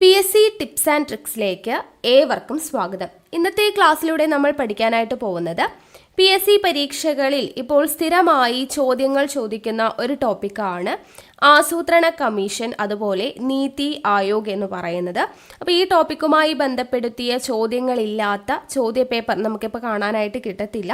PSC tips and ട്രിക്സിലേക്ക് ഏവർക്കും സ്വാഗതം. ഇന്നത്തെ ക്ലാസ്സിലൂടെ നമ്മൾ പഠിക്കാനായിട്ട് പോകുന്നത് PSC പരീക്ഷകളിൽ ഇപ്പോൾ സ്ഥിരമായി ചോദ്യങ്ങൾ ചോദിക്കുന്ന ഒരു ടോപ്പിക്കാണ് ആസൂത്രണ കമ്മീഷൻ, അതുപോലെ നീതി ആയോഗ് എന്ന് പറയുന്നത്. അപ്പോൾ ഈ ടോപ്പിക്കുമായി ബന്ധപ്പെടുത്തിയ ചോദ്യങ്ങളില്ലാത്ത ചോദ്യപേപ്പർ നമുക്കിപ്പോൾ കാണാനായിട്ട് കിട്ടത്തില്ല.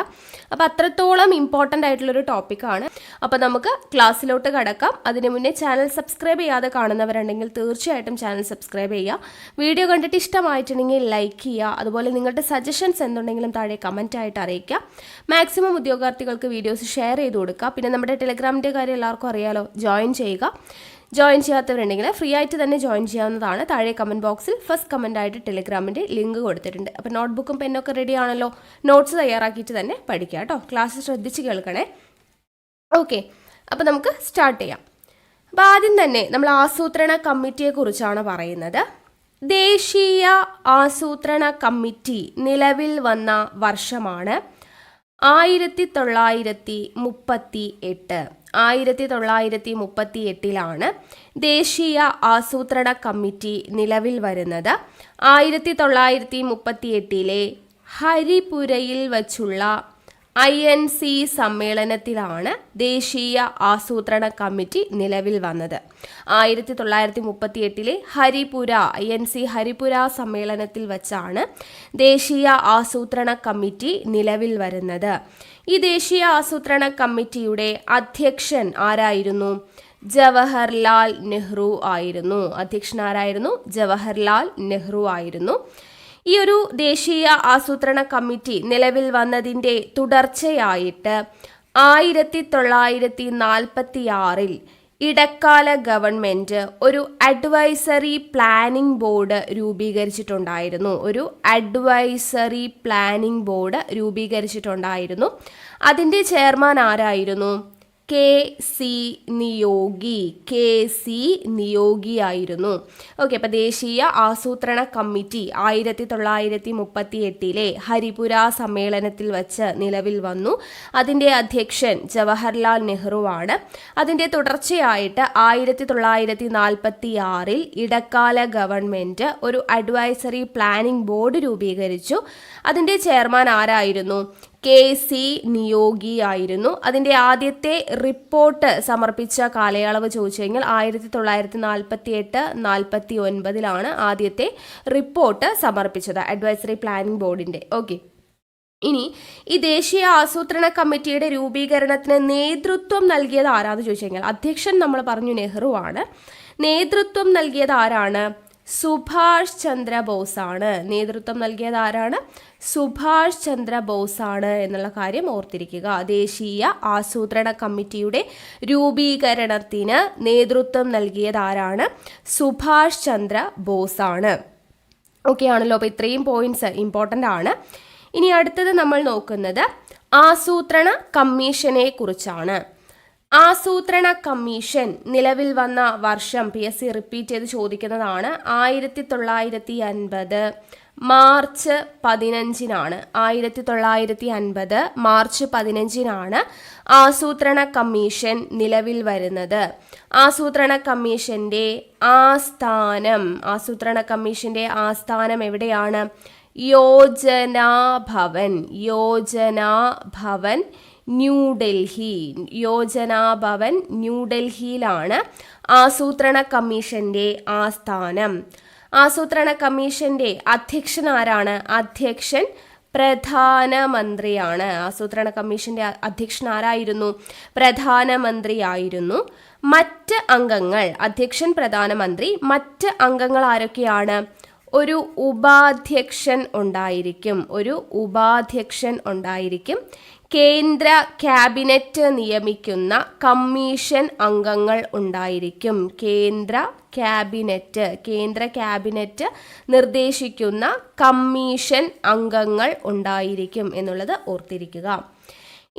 അപ്പോൾ അത്രത്തോളം ഇമ്പോർട്ടൻ്റ് ആയിട്ടുള്ളൊരു ടോപ്പിക്കാണ്. അപ്പോൾ നമുക്ക് ക്ലാസ്സിലോട്ട് കടക്കാം. അതിന് മുന്നേ ചാനൽ സബ്സ്ക്രൈബ് ചെയ്യാതെ കാണുന്നവരുണ്ടെങ്കിൽ തീർച്ചയായിട്ടും ചാനൽ സബ്സ്ക്രൈബ് ചെയ്യുക. വീഡിയോ കണ്ടിട്ട് ഇഷ്ടമായിട്ടുണ്ടെങ്കിൽ ലൈക്ക് ചെയ്യുക. അതുപോലെ നിങ്ങളുടെ സജഷൻസ് എന്തുണ്ടെങ്കിലും താഴെ കമൻറ്റായിട്ട് അറിയിക്കുക. മാക്സിമം ഉദ്യോഗാർത്ഥികൾക്ക് വീഡിയോസ് ഷെയർ ചെയ്ത് കൊടുക്കുക. പിന്നെ നമ്മുടെ ടെലിഗ്രാമിൻ്റെ കാര്യം എല്ലാവർക്കും അറിയാലോ, ജോയിൻ ചെയ്യുക. ജോയിൻ ചെയ്യാത്തവരുണ്ടെങ്കിൽ ഫ്രീ ആയിട്ട് തന്നെ ജോയിൻ ചെയ്യാവുന്നതാണ്. താഴെ കമൻറ്റ് ബോക്സിൽ ഫസ്റ്റ് കമൻ്റായിട്ട് ടെലിഗ്രാമിൻ്റെ ലിങ്ക് കൊടുത്തിട്ടുണ്ട്. അപ്പോൾ നോട്ട്ബുക്കും പെന്നൊക്കെ റെഡി ആണല്ലോ, നോട്ട്സ് തയ്യാറാക്കിയിട്ട് തന്നെ പഠിക്കുക കേട്ടോ. ക്ലാസ് ശ്രദ്ധിച്ച് കേൾക്കണേ. ഓക്കെ, അപ്പോൾ നമുക്ക് സ്റ്റാർട്ട് ചെയ്യാം. അപ്പോൾ ആദ്യം തന്നെ നമ്മൾ ആസൂത്രണ കമ്മിറ്റിയെക്കുറിച്ചാണ് പറയുന്നത്. ദേശീയ ആസൂത്രണ കമ്മിറ്റി നിലവിൽ വന്ന വർഷമാണ് 1938. 1938 ദേശീയ ആസൂത്രണ കമ്മിറ്റി നിലവിൽ വരുന്നത്. 1938 ഹരിപുരയിൽ വച്ചുള്ള INC സമ്മേളനത്തിലാണ് ദേശീയ ആസൂത്രണ കമ്മിറ്റി നിലവിൽ വന്നത്. 1938 ഹരിപുര INC ഹരിപുര സമ്മേളനത്തിൽ വച്ചാണ് ദേശീയ ആസൂത്രണ കമ്മിറ്റി നിലവിൽ വരുന്നത്. ഈ ദേശീയ ആസൂത്രണ കമ്മിറ്റിയുടെ അധ്യക്ഷൻ ആരായിരുന്നു? ജവഹർലാൽ നെഹ്റു ആയിരുന്നു. അധ്യക്ഷനാരായിരുന്നു? ജവഹർലാൽ നെഹ്റു ആയിരുന്നു. ഈ ഒരു ദേശീയ ആസൂത്രണ കമ്മിറ്റി നിലവിൽ വന്നതിൻ്റെ തുടർച്ചയായിട്ട് 1946 ഇടക്കാല ഗവൺമെൻറ് ഒരു അഡ്വൈസറി പ്ലാനിംഗ് ബോർഡ് രൂപീകരിച്ചിട്ടുണ്ടായിരുന്നു. അതിൻ്റെ ചെയർമാൻ ആരായിരുന്നു? KC നിയോഗി ആയിരുന്നു. ഓക്കെ, അപ്പോൾ ദേശീയ ആസൂത്രണ കമ്മിറ്റി 1938 ഹരിപുര സമ്മേളനത്തിൽ വച്ച് നിലവിൽ വന്നു. അതിൻ്റെ അധ്യക്ഷൻ ജവഹർലാൽ നെഹ്റു ആണ്. അതിൻ്റെ തുടർച്ചയായിട്ട് 1946 ഇടക്കാല ഗവൺമെൻറ് ഒരു അഡ്വൈസറി പ്ലാനിംഗ് ബോർഡ് രൂപീകരിച്ചു. അതിൻ്റെ ചെയർമാൻ ആരായിരുന്നു? KC നിയോഗി ആയിരുന്നു. അതിൻ്റെ ആദ്യത്തെ റിപ്പോർട്ട് സമർപ്പിച്ച കാലയളവ് ചോദിച്ചു കഴിഞ്ഞാൽ 1948-49 ആദ്യത്തെ റിപ്പോർട്ട് സമർപ്പിച്ചത് അഡ്വൈസറി പ്ലാനിംഗ് ബോർഡിൻ്റെ. ഓക്കെ, ഇനി ഈ ദേശീയ ആസൂത്രണ കമ്മിറ്റിയുടെ രൂപീകരണത്തിന് നേതൃത്വം നൽകിയത് ആരാന്ന് ചോദിച്ചു കഴിഞ്ഞാൽ അധ്യക്ഷൻ നമ്മൾ പറഞ്ഞു നെഹ്റു ആണ്. നേതൃത്വം നൽകിയത് ആരാണ്? സുഭാഷ് ചന്ദ്ര ബോസ് ആണ്. നേതൃത്വം നൽകിയത് ആരാണ്? സുഭാഷ് ചന്ദ്ര ബോസ് ആണ് എന്നുള്ള കാര്യം ഓർത്തിരിക്കുക. ദേശീയ ആസൂത്രണ കമ്മിറ്റിയുടെ രൂപീകരണത്തിന് നേതൃത്വം നൽകിയത് ആരാണ്? സുഭാഷ് ചന്ദ്ര ബോസ് ആണ്. ഓക്കെ ആണല്ലോ. അപ്പോൾ ഇത്രയും പോയിന്റ്സ് ഇമ്പോർട്ടൻ്റ് ആണ്. ഇനി അടുത്തത് നമ്മൾ നോക്കുന്നത് ആസൂത്രണ കമ്മീഷനെ കുറിച്ചാണ്. ആസൂത്രണ കമ്മീഷൻ നിലവിൽ വന്ന വർഷം PSC റിപ്പീറ്റ് ചെയ്ത് ചോദിക്കുന്നതാണ്. 1950 മാർച്ച് 15 1950 മാർച്ച് 15 ആസൂത്രണ കമ്മീഷൻ നിലവിൽ വരുന്നത്. ആസൂത്രണ കമ്മീഷന്റെ ആസ്ഥാനം എവിടെയാണ്? യോജനാ ഭവൻ ന്യൂഡൽഹിയിലാണ് ആസൂത്രണ കമ്മീഷന്റെ ആസ്ഥാനം. ആസൂത്രണ കമ്മീഷന്റെ അധ്യക്ഷൻ ആരാണ്? അധ്യക്ഷൻ പ്രധാനമന്ത്രിയാണ്. ആസൂത്രണ കമ്മീഷന്റെ അധ്യക്ഷൻ ആരായിരുന്നു? പ്രധാനമന്ത്രിയായിരുന്നു. മറ്റ് അംഗങ്ങൾ, അധ്യക്ഷൻ പ്രധാനമന്ത്രി, മറ്റ് അംഗങ്ങൾ ആരൊക്കെയാണ്? ഒരു ഉപാധ്യക്ഷൻ ഉണ്ടായിരിക്കും. കേന്ദ്ര ക്യാബിനറ്റ് നിയമിക്കുന്ന കമ്മീഷൻ അംഗങ്ങൾ ഉണ്ടായിരിക്കും. കേന്ദ്ര ക്യാബിനറ്റ് നിർദ്ദേശിക്കുന്ന കമ്മീഷൻ അംഗങ്ങൾ ഉണ്ടായിരിക്കും എന്നുള്ളത് ഓർത്തിരിക്കുക.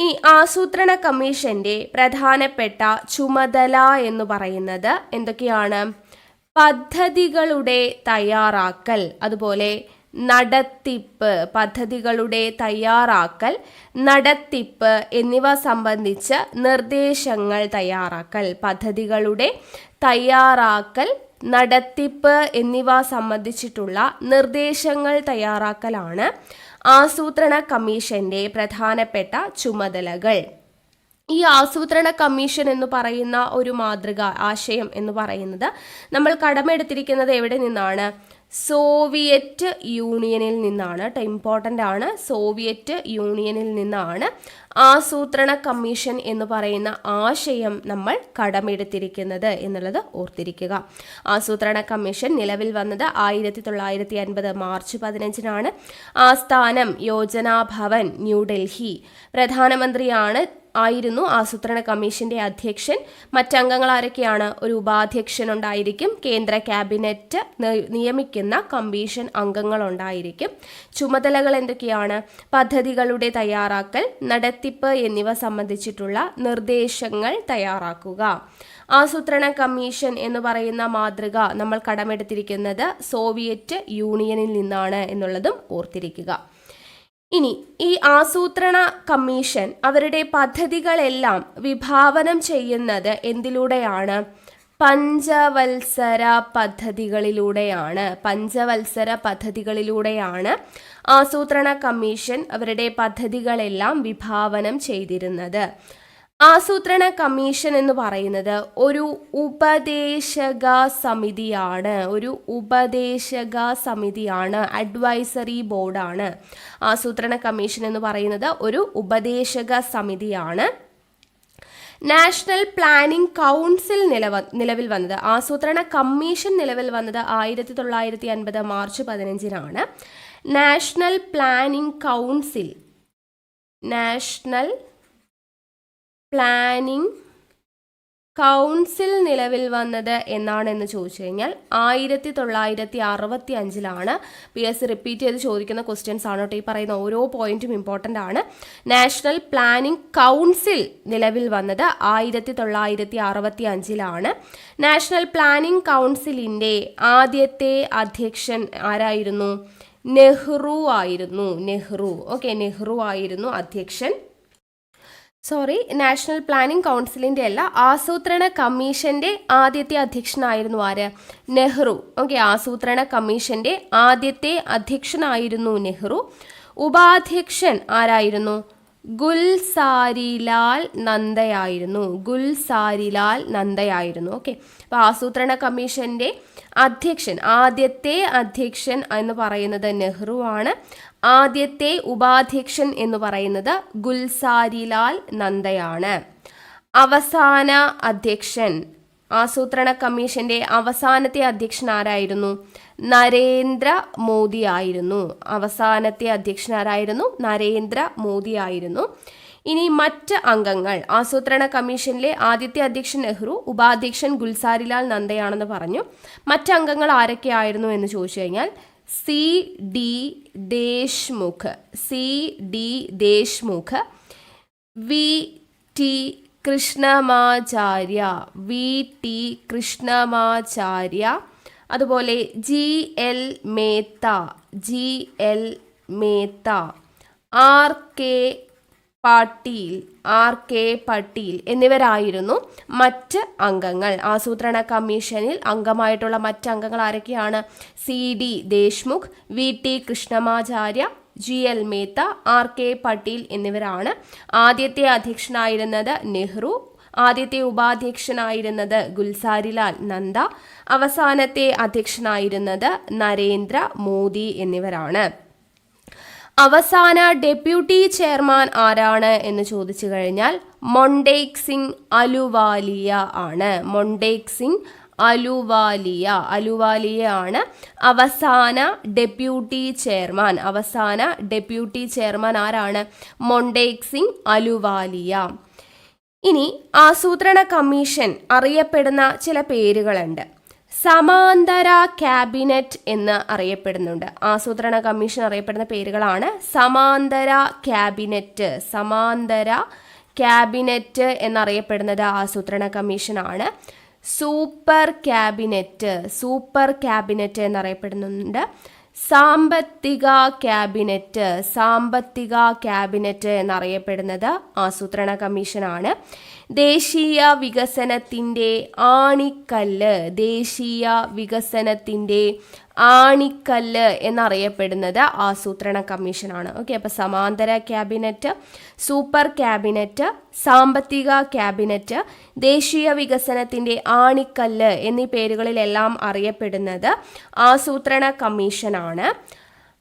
ഈ ആസൂത്രണ കമ്മീഷന്റെ പ്രധാനപ്പെട്ട ചുമതല എന്ന് പറയുന്നത് എന്തൊക്കെയാണ്? പദ്ധതികളുടെ തയ്യാറാക്കൽ, അതുപോലെ നടത്തിപ്പ് എന്നിവ സംബന്ധിച്ച് നിർദ്ദേശങ്ങൾ തയ്യാറാക്കൽ. നടത്തിപ്പ് എന്നിവ സംബന്ധിച്ചിട്ടുള്ള നിർദ്ദേശങ്ങൾ തയ്യാറാക്കലാണ് ആസൂത്രണ കമ്മീഷന്റെ പ്രധാനപ്പെട്ട ചുമതലകൾ. ഈ ആസൂത്രണ കമ്മീഷൻ എന്ന് പറയുന്ന ഒരു മാതൃക ആശയം എന്ന് പറയുന്നത് നമ്മൾ കടമെടുത്തിരിക്കുന്നത് എവിടെ നിന്നാണ്? സോവിയറ്റ് യൂണിയനിൽ നിന്നാണ്. ഇമ്പോർട്ടൻ്റ് ആണ്. സോവിയറ്റ് യൂണിയനിൽ നിന്നാണ് ആസൂത്രണ കമ്മീഷൻ എന്ന് പറയുന്ന ആശയം നമ്മൾ കടമെടുത്തിരിക്കുന്നത് എന്നുള്ളത് ഓർത്തിരിക്കുക. ആസൂത്രണ കമ്മീഷൻ നിലവിൽ വന്നത് 1950 മാർച്ച് 15 ആസ്ഥാനം യോജനാ ഭവൻ, ന്യൂഡൽഹി. പ്രധാനമന്ത്രിയാണ് ആയിരുന്നു ആസൂത്രണ കമ്മീഷന്റെ അധ്യക്ഷൻ. മറ്റംഗങ്ങൾ ആരൊക്കെയാണ്? ഒരു ഉപാധ്യക്ഷൻ ഉണ്ടായിരിക്കും. കേന്ദ്ര ക്യാബിനറ്റ് നിയമിക്കുന്ന കമ്മീഷൻ അംഗങ്ങൾ ഉണ്ടായിരിക്കും. ചുമതലകൾ എന്തൊക്കെയാണ്? പദ്ധതികളുടെ തയ്യാറാക്കൽ, നടത്തിപ്പ് എന്നിവ സംബന്ധിച്ചിട്ടുള്ള നിർദ്ദേശങ്ങൾ തയ്യാറാക്കുക. ആസൂത്രണ കമ്മീഷൻ എന്ന് പറയുന്ന മാതൃക നമ്മൾ കടമെടുത്തിരിക്കുന്നത് സോവിയറ്റ് യൂണിയനിൽ നിന്നാണ് എന്നുള്ളതും ഓർത്തിരിക്കുക. ഇനി ഈ ആസൂത്രണ കമ്മീഷൻ അവരുടെ പദ്ധതികളെല്ലാം വിഭാവനം ചെയ്യുന്നത് എന്തിലൂടെയാണ്? പഞ്ചവത്സര പദ്ധതികളിലൂടെയാണ്. പഞ്ചവത്സര പദ്ധതികളിലൂടെയാണ് ആസൂത്രണ കമ്മീഷൻ അവരുടെ പദ്ധതികളെല്ലാം വിഭാവനം ചെയ്തിരുന്നത്. ആസൂത്രണ കമ്മീഷൻ എന്ന് പറയുന്നത് ഒരു ഉപദേശക സമിതിയാണ്. അഡ്വൈസറി ബോർഡാണ്. ആസൂത്രണ കമ്മീഷൻ എന്ന് പറയുന്നത് ഒരു ഉപദേശക സമിതിയാണ്. നാഷണൽ പ്ലാനിംഗ് കൗൺസിൽ നിലവിൽ വന്നത്, ആസൂത്രണ കമ്മീഷൻ നിലവിൽ വന്നത് 1950 മാർച്ച് 15 നാഷണൽ പ്ലാനിംഗ് കൗൺസിൽ നിലവിൽ വന്നത് എന്നാണെന്ന് ചോദിച്ചു കഴിഞ്ഞാൽ 1965 PSC റിപ്പീറ്റ് ചെയ്ത് ചോദിക്കുന്ന ക്വസ്റ്റ്യൻസ് ആണ് കേട്ടോ. ഈ പറയുന്ന ഓരോ പോയിന്റും ഇമ്പോർട്ടൻ്റ് ആണ്. നാഷണൽ പ്ലാനിംഗ് കൗൺസിൽ നിലവിൽ വന്നത് 1965 നാഷണൽ പ്ലാനിംഗ് കൗൺസിലിൻ്റെ ആദ്യത്തെ അധ്യക്ഷൻ ആരായിരുന്നു? നെഹ്റു ആയിരുന്നു. നെഹ്റു ആയിരുന്നു അധ്യക്ഷൻ. നാഷണൽ പ്ലാനിംഗ് കൗൺസിലിൻ്റെ അല്ല, ആസൂത്രണ കമ്മീഷന്റെ ആദ്യത്തെ അധ്യക്ഷനായിരുന്നു ആര്? നെഹ്റു. ആസൂത്രണ കമ്മീഷന്റെ ആദ്യത്തെ അധ്യക്ഷനായിരുന്നു നെഹ്റു. ഉപാധ്യക്ഷൻ ആരായിരുന്നു? ഗുൽസാരിലാൽ നന്ദയായിരുന്നു. അപ്പോൾ ആസൂത്രണ കമ്മീഷന്റെ ആദ്യത്തെ അധ്യക്ഷൻ എന്ന് പറയുന്നത് നെഹ്റു ആണ്. ആദ്യത്തെ ഉപാധ്യക്ഷൻ എന്ന് പറയുന്നത് ഗുൽസാരിലാൽ നന്ദയാണ്. അവസാന അധ്യക്ഷൻ, ആസൂത്രണ കമ്മീഷന്റെ അവസാനത്തെ അധ്യക്ഷൻ ആരായിരുന്നു? നരേന്ദ്ര മോദി ആയിരുന്നു. ഇനി മറ്റ് അംഗങ്ങൾ, ആസൂത്രണ കമ്മീഷനിലെ ആദ്യത്തെ അധ്യക്ഷൻ നെഹ്റു, ഉപാധ്യക്ഷൻ ഗുൽസാരിലാൽ നന്ദയാണെന്ന് പറഞ്ഞു. മറ്റംഗങ്ങൾ ആരൊക്കെയായിരുന്നു എന്ന് ചോദിച്ചു കഴിഞ്ഞാൽ C.D. ദേശ്മുഖ്, V.T. കൃഷ്ണമാചാര്യ, അതുപോലെ G.L. മേത്ത, R.K. പട്ടീൽ എന്നിവരായിരുന്നു മറ്റ് അംഗങ്ങൾ. ആസൂത്രണ കമ്മീഷനിൽ അംഗമായിട്ടുള്ള മറ്റ് അംഗങ്ങൾ ആരൊക്കെയാണ്? C.D. Deshmukh, V.T. Krishnamacharya, G.L. Mehta, R.K. Patil എന്നിവരാണ്. ആദ്യത്തെ അധ്യക്ഷനായിരുന്നത് നെഹ്റു, ആദ്യത്തെ ഉപാധ്യക്ഷനായിരുന്നത് ഗുൽസാരിലാൽ നന്ദ, അവസാനത്തെ അധ്യക്ഷനായിരുന്നത് നരേന്ദ്ര മോദി എന്നിവരാണ്. അവസാന ഡെപ്യൂട്ടി ചെയർമാൻ ആരാണ് എന്ന് ചോദിച്ചു കഴിഞ്ഞാൽ മൊണ്ടേക് സിംഗ് അലുവാലിയ ആണ്. അലുവാലിയ ആണ് അവസാന ഡെപ്യൂട്ടി ചെയർമാൻ. ആരാണ്? മൊണ്ടേക് സിംഗ് അലുവാലിയ. ഇനി ആസൂത്രണ കമ്മീഷൻ അറിയപ്പെടുന്ന ചില പേരുകളുണ്ട്. സമാന്തര ക്യാബിനറ്റ് എന്ന് അറിയപ്പെടുന്നുണ്ട്. ആസൂത്രണ കമ്മീഷൻ അറിയപ്പെടുന്ന പേരുകളാണ് സമാന്തര ക്യാബിനറ്റ് എന്നറിയപ്പെടുന്നത് ആസൂത്രണ കമ്മീഷനാണ്. സൂപ്പർ ക്യാബിനറ്റ് എന്നറിയപ്പെടുന്നുണ്ട്. സാമ്പത്തിക ക്യാബിനറ്റ് എന്നറിയപ്പെടുന്നത് ആസൂത്രണ കമ്മീഷനാണ്. ദേശീയ വികസനത്തിൻ്റെ ആണിക്കല്ല്, ദേശീയ വികസനത്തിൻ്റെ ആണിക്കല്ല് എന്നറിയപ്പെടുന്നത് ആസൂത്രണ കമ്മീഷനാണ്. ഓക്കെ, അപ്പോൾ സമാന്തര ക്യാബിനറ്റ്, സൂപ്പർ ക്യാബിനറ്റ്, സാമ്പത്തിക ക്യാബിനറ്റ്, ദേശീയ വികസനത്തിൻ്റെ ആണിക്കല്ല് എന്നീ പേരുകളിലെല്ലാം അറിയപ്പെടുന്നത് ആസൂത്രണ കമ്മീഷനാണ്.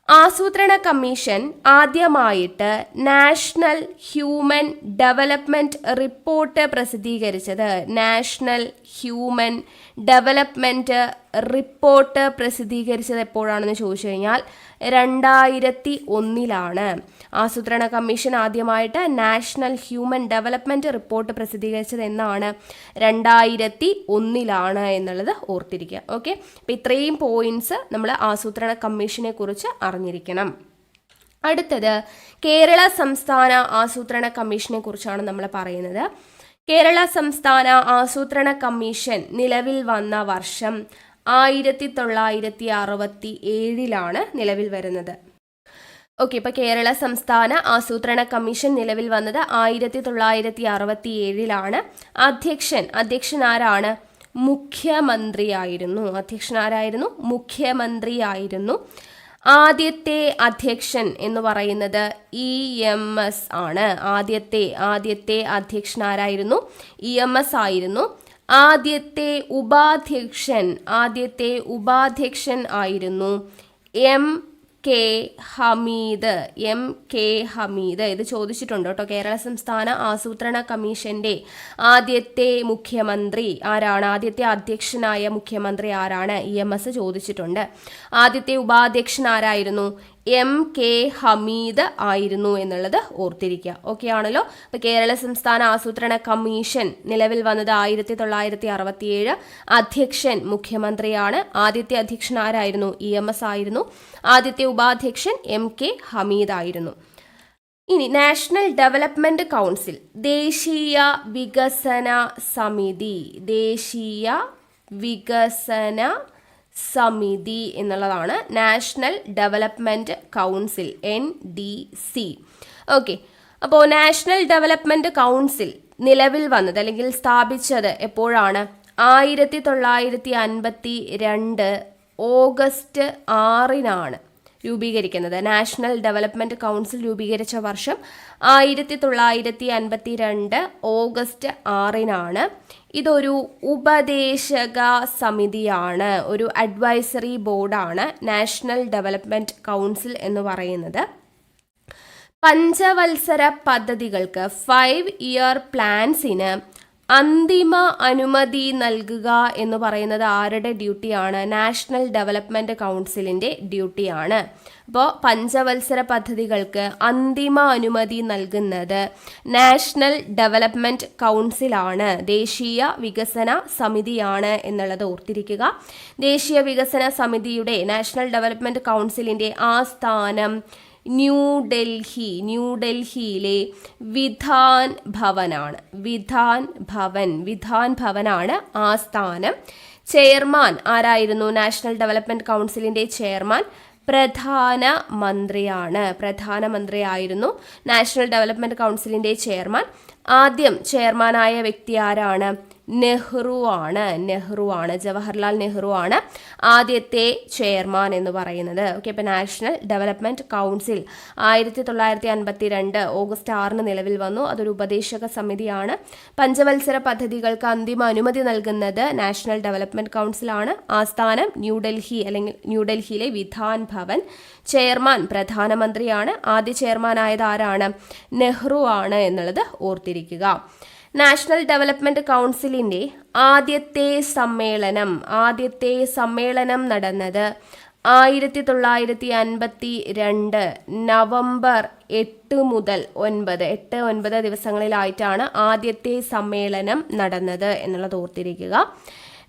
ആസൂത്രണ കമ്മീഷൻ ആദ്യമായിട്ട് നാഷണൽ ഹ്യൂമൻ ഡെവലപ്മെൻറ്റ് റിപ്പോർട്ട് പ്രസിദ്ധീകരിച്ചത്, നാഷണൽ ഹ്യൂമൻ ഡെവലപ്മെൻറ്റ് റിപ്പോർട്ട് പ്രസിദ്ധീകരിച്ചത് എപ്പോഴാണെന്ന് ചോദിച്ചു കഴിഞ്ഞാൽ 2001 ആസൂത്രണ കമ്മീഷൻ ആദ്യമായിട്ട് നാഷണൽ ഹ്യൂമൻ ഡെവലപ്മെൻറ്റ് റിപ്പോർട്ട് പ്രസിദ്ധീകരിച്ചത് എന്നാണ്? 2001 എന്നുള്ളത് ഓർത്തിരിക്കുക. ഓക്കെ, അപ്പോൾ ഇത്രയും പോയിന്റ്സ് നമ്മൾ ആസൂത്രണ കമ്മീഷനെ കുറിച്ച് അറിഞ്ഞിരിക്കണം. അടുത്തത് കേരള സംസ്ഥാന ആസൂത്രണ കമ്മീഷനെ കുറിച്ചാണ് നമ്മൾ പറയുന്നത്. കേരള സംസ്ഥാന ആസൂത്രണ കമ്മീഷൻ നിലവിൽ വന്ന വർഷം 1967 നിലവിൽ വരുന്നത്. ഓക്കെ, ഇപ്പോൾ കേരള സംസ്ഥാന ആസൂത്രണ കമ്മീഷൻ നിലവിൽ വന്നത് 1967 അധ്യക്ഷൻ ആരാണ്? മുഖ്യമന്ത്രിയായിരുന്നു. മുഖ്യമന്ത്രിയായിരുന്നു. ആദ്യത്തെ അധ്യക്ഷൻ എന്ന് പറയുന്നത് EMS ആണ്. ആദ്യത്തെ അധ്യക്ഷൻ ആരായിരുന്നു? EMS ആയിരുന്നു. ആദ്യത്തെ ഉപാധ്യക്ഷൻ ആയിരുന്നു MK ഹമീദ്. ഇത് ചോദിച്ചിട്ടുണ്ട് കേട്ടോ. കേരള സംസ്ഥാന ആസൂത്രണ കമ്മീഷന്റെ ആദ്യത്തെ മുഖ്യമന്ത്രി ആരാണ്? ആദ്യത്തെ അധ്യക്ഷനായ മുഖ്യമന്ത്രി ആരാണ്? EMS ചോദിച്ചിട്ടുണ്ട്. ആദ്യത്തെ ഉപാധ്യക്ഷൻ ആരായിരുന്നു? MK ഹമീദ് ആയിരുന്നു എന്നുള്ളത് ഓർത്തിരിക്കുക. ഓക്കെ ആണല്ലോ. അപ്പോൾ കേരള സംസ്ഥാന ആസൂത്രണ കമ്മീഷൻ നിലവിൽ വന്നത് 1967. അധ്യക്ഷൻ മുഖ്യമന്ത്രിയാണ്. ആദ്യത്തെ അധ്യക്ഷൻ ആരായിരുന്നു? EMS ആയിരുന്നു. ആദ്യത്തെ ഉപാധ്യക്ഷൻ MK ഹമീദ് ആയിരുന്നു. ഇനി നാഷണൽ ഡെവലപ്മെന്റ് കൗൺസിൽ, ദേശീയ വികസന സമിതി എന്നുള്ളതാണ് national Development council, NDC. Okay, അപ്പോൾ നാഷണൽ ഡെവലപ്മെന്റ് കൗൺസിൽ നിലവിൽ വന്നത് അല്ലെങ്കിൽ സ്ഥാപിച്ചത് എപ്പോഴാണ്? 1952 ഓഗസ്റ്റ് 6 രൂപീകരിക്കുന്നത്. നാഷണൽ ഡെവലപ്മെന്റ് കൗൺസിൽ രൂപീകരിച്ച വർഷം 1952 ഓഗസ്റ്റ് 6 ഇതൊരു ഉപദേശക സമിതിയാണ്, ഒരു അഡ്വൈസറി ബോർഡാണ് നാഷണൽ ഡെവലപ്മെന്റ് കൗൺസിൽ എന്ന് പറയുന്നത്. പഞ്ചവത്സര പദ്ധതികൾക്ക് 5 ഇയർ പ്ലാൻസിന് അന്തിമ അനുമതി നൽകുക എന്ന് പറയുന്നത് ആരുടെ ഡ്യൂട്ടിയാണ്? നാഷണൽ ഡെവലപ്മെന്റ് കൗൺസിലിന്റെ ഡ്യൂട്ടിയാണ്. അപ്പോൾ പഞ്ചവത്സര പദ്ധതികൾക്ക് അന്തിമ അനുമതി നൽകുന്നത് നാഷണൽ ഡെവലപ്മെന്റ് കൗൺസിലാണ്, ദേശീയ വികസന സമിതിയാണ് എന്നുള്ളത് ഓർത്തിരിക്കുക. ദേശീയ വികസന സമിതിയുടെ നാഷണൽ ഡെവലപ്മെന്റ് കൗൺസിലിന്റെ ആസ്ഥാനം ന്യൂഡൽഹിയിലെ വിധാൻ ഭവനാണ് ആസ്ഥാനം. ചെയർമാൻ ആരായിരുന്നു? നാഷണൽ ഡെവലപ്മെന്റ് കൗൺസിലിന്റെ ചെയർമാൻ പ്രധാനമന്ത്രിയായിരുന്നു നാഷണൽ ഡെവലപ്മെന്റ് കൗൺസിലിന്റെ ചെയർമാൻ. ആദ്യം ചെയർമാനായ വ്യക്തി ആരാണ്? നെഹ്റു ആണ്. ജവഹർലാൽ നെഹ്റു ആണ് ആദ്യത്തെ ചെയർമാൻ എന്ന് പറയുന്നത്. ഓക്കെ, ഇപ്പോൾ നാഷണൽ ഡെവലപ്മെന്റ് കൗൺസിൽ 1952 ഓഗസ്റ്റ് 6 നിലവിൽ വന്നു. അതൊരു ഉപദേശക സമിതിയാണ്. പഞ്ചവത്സര പദ്ധതികൾക്ക് അന്തിമ അനുമതി നൽകുന്നത് നാഷണൽ ഡെവലപ്മെന്റ് കൗൺസിലാണ്. ആസ്ഥാനം ന്യൂഡൽഹിയിലെ വിധാൻ ഭവൻ. ചെയർമാൻ പ്രധാനമന്ത്രിയാണ്. ആദ്യ ചെയർമാനായത് ആരാണ്? നെഹ്റു ആണ് എന്നുള്ളത് ഓർത്തിരിക്കുക. നാഷണൽ ഡെവലപ്മെന്റ് കൗൺസിലിന്റെ ആദ്യത്തെ സമ്മേളനം നടന്നത് 1952 നവംബർ 8 മുതൽ 9 ദിവസങ്ങളിലായിട്ടാണ് ആദ്യത്തെ സമ്മേളനം നടന്നത് എന്നുള്ളത് ഓർത്തിരിക്കുക.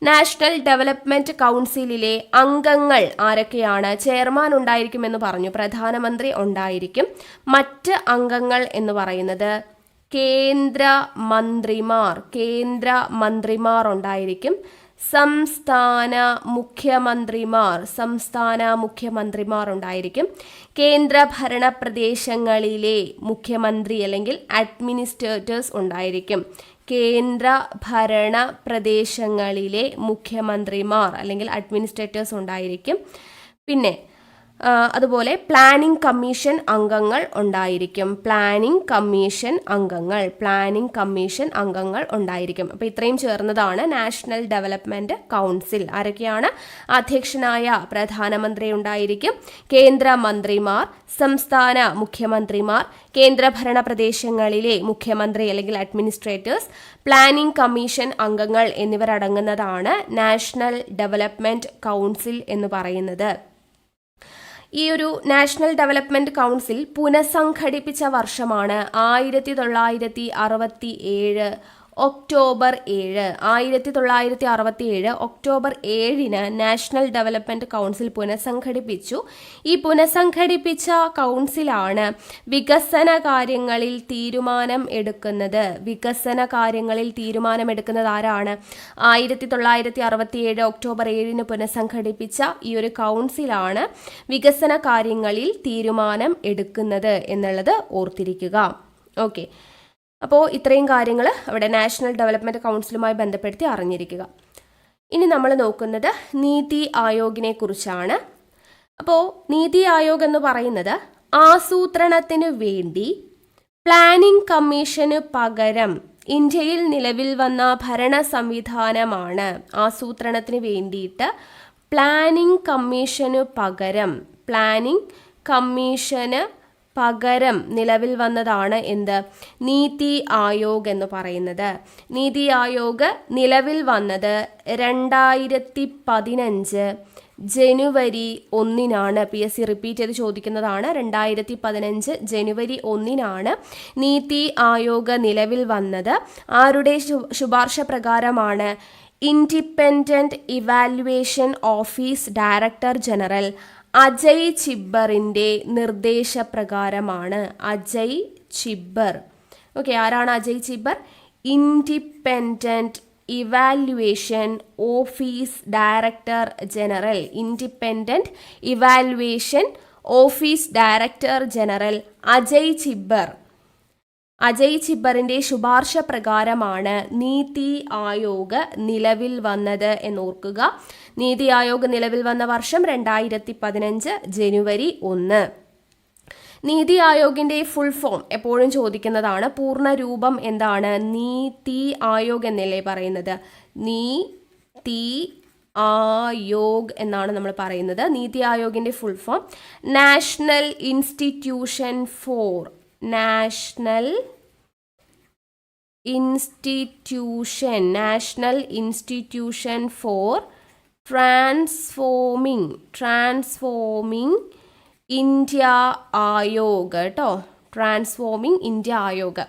നാഷണൽ ഡെവലപ്മെന്റ് കൗൺസിലിലെ അംഗങ്ങൾ ആരൊക്കെയാണ്? ചെയർമാൻ ഉണ്ടായിരിക്കുമെന്ന് പറഞ്ഞു, പ്രധാനമന്ത്രി ഉണ്ടായിരിക്കും. മറ്റ് അംഗങ്ങൾ എന്ന് പറയുന്നത് കേന്ദ്ര മന്ത്രിമാർ ഉണ്ടായിരിക്കും. സംസ്ഥാന മുഖ്യമന്ത്രിമാർ ഉണ്ടായിരിക്കും. കേന്ദ്ര ഭരണ പ്രദേശങ്ങളിലെ മുഖ്യമന്ത്രി അല്ലെങ്കിൽ അഡ്മിനിസ്ട്രേറ്റേഴ്സ് ഉണ്ടായിരിക്കും. കേന്ദ്ര ഭരണ പ്രദേശങ്ങളിലെ മുഖ്യമന്ത്രിമാർ അല്ലെങ്കിൽ അഡ്മിനിസ്ട്രേറ്റേഴ്സ് ഉണ്ടായിരിക്കും. പിന്നെ അതുപോലെ പ്ലാനിംഗ് കമ്മീഷൻ അംഗങ്ങൾ ഉണ്ടായിരിക്കും. പ്ലാനിംഗ് കമ്മീഷൻ അംഗങ്ങൾ ഉണ്ടായിരിക്കും. അപ്പോൾ ഇത്രയും ചേർന്നതാണ് നാഷണൽ ഡെവലപ്മെന്റ് കൗൺസിൽ. ആരൊക്കെയാണ്? അധ്യക്ഷനായ പ്രധാനമന്ത്രി ഉണ്ടായിരിക്കും, കേന്ദ്രമന്ത്രിമാർ, സംസ്ഥാന മുഖ്യമന്ത്രിമാർ, കേന്ദ്രഭരണ പ്രദേശങ്ങളിലെ മുഖ്യമന്ത്രി അല്ലെങ്കിൽ അഡ്മിനിസ്ട്രേറ്റേഴ്സ്, പ്ലാനിംഗ് കമ്മീഷൻ അംഗങ്ങൾ എന്നിവരടങ്ങുന്നതാണ് നാഷണൽ ഡെവലപ്മെന്റ് കൗൺസിൽ എന്ന് പറയുന്നത്. ഈ ഒരു നാഷണൽ ഡെവലപ്മെന്റ് കൗൺസിൽ പുനഃസംഘടിപ്പിച്ച വർഷമാണ് 1967 October 7. 1967 October 7 National Development Council പുനഃസംഘടിപ്പിച്ചു. ഈ പുനഃസംഘടിപ്പിച്ച കൗൺസിലാണ് വികസന കാര്യങ്ങളിൽ തീരുമാനം എടുക്കുന്നത്. ആരാണ്? 1967 ഒക്ടോബർ 7 പുനഃസംഘടിപ്പിച്ച ഈ ഒരു കൗൺസിലാണ് വികസന കാര്യങ്ങളിൽ തീരുമാനം എടുക്കുന്നത് എന്നുള്ളത് ഓർത്തിരിക്കുക. ഓക്കെ, അപ്പോൾ ഇത്രയും കാര്യങ്ങൾ അവിടെ നാഷണൽ ഡെവലപ്മെന്റ് കൗൺസിലുമായി ബന്ധപ്പെടുത്തി അറിഞ്ഞിരിക്കുക. ഇനി നമ്മൾ നോക്കുന്നത് നീതി ആയോഗിനെ കുറിച്ചാണ്. അപ്പോൾ നീതി ആയോഗ് എന്ന് പറയുന്നത് ആസൂത്രണത്തിന് വേണ്ടി പ്ലാനിംഗ് കമ്മീഷന് പകരം ഇന്ത്യയിൽ നിലവിൽ വന്ന ഭരണ സംവിധാനമാണ്. ആസൂത്രണത്തിന് വേണ്ടിയിട്ട് പ്ലാനിംഗ് കമ്മീഷന് പകരം നിലവിൽ വന്നതാണ് എന്ത്? നീതി ആയോഗ് എന്ന് പറയുന്നത്. നീതി ആയോഗ് നിലവിൽ വന്നത് 2015 ജനുവരി 1 PSC റിപ്പീറ്റ് ചെയ്ത് ചോദിക്കുന്നതാണ്. 2015 ജനുവരി 1 നീതി ആയോഗ് നിലവിൽ വന്നത്. ആരുടെ ശുപാർശ പ്രകാരമാണ്? Independent evaluation office director general Ajay ചിബ്ബറിൻ്റെ നിർദ്ദേശപ്രകാരമാണ്. അജയ് ചിബ്ബർ. ഓക്കെ, ആരാണ് Ajay Chhibber? Independent evaluation office director general. Independent evaluation office director general Ajay ചിബ്ബറിൻ്റെ ശുപാർശ പ്രകാരമാണ് നീതി ആയോഗ് നിലവിൽ വന്നത് എന്നോർക്കുക. നീതി ആയോഗ് നിലവിൽ വന്ന വർഷം 2015 ജനുവരി 1. നീതി ആയോഗിൻ്റെ ഫുൾ ഫോം എപ്പോഴും ചോദിക്കുന്നതാണ്. പൂർണ്ണ രൂപം എന്താണ്? നീതി ആയോഗ് എന്നല്ലേ പറയുന്നത്? നീതി ആയോഗ് എന്നാണ് നമ്മൾ പറയുന്നത്. നീതി ആയോഗിൻ്റെ full form national institution for transforming India Aayog കേട്ടോ. Transforming India Aayog,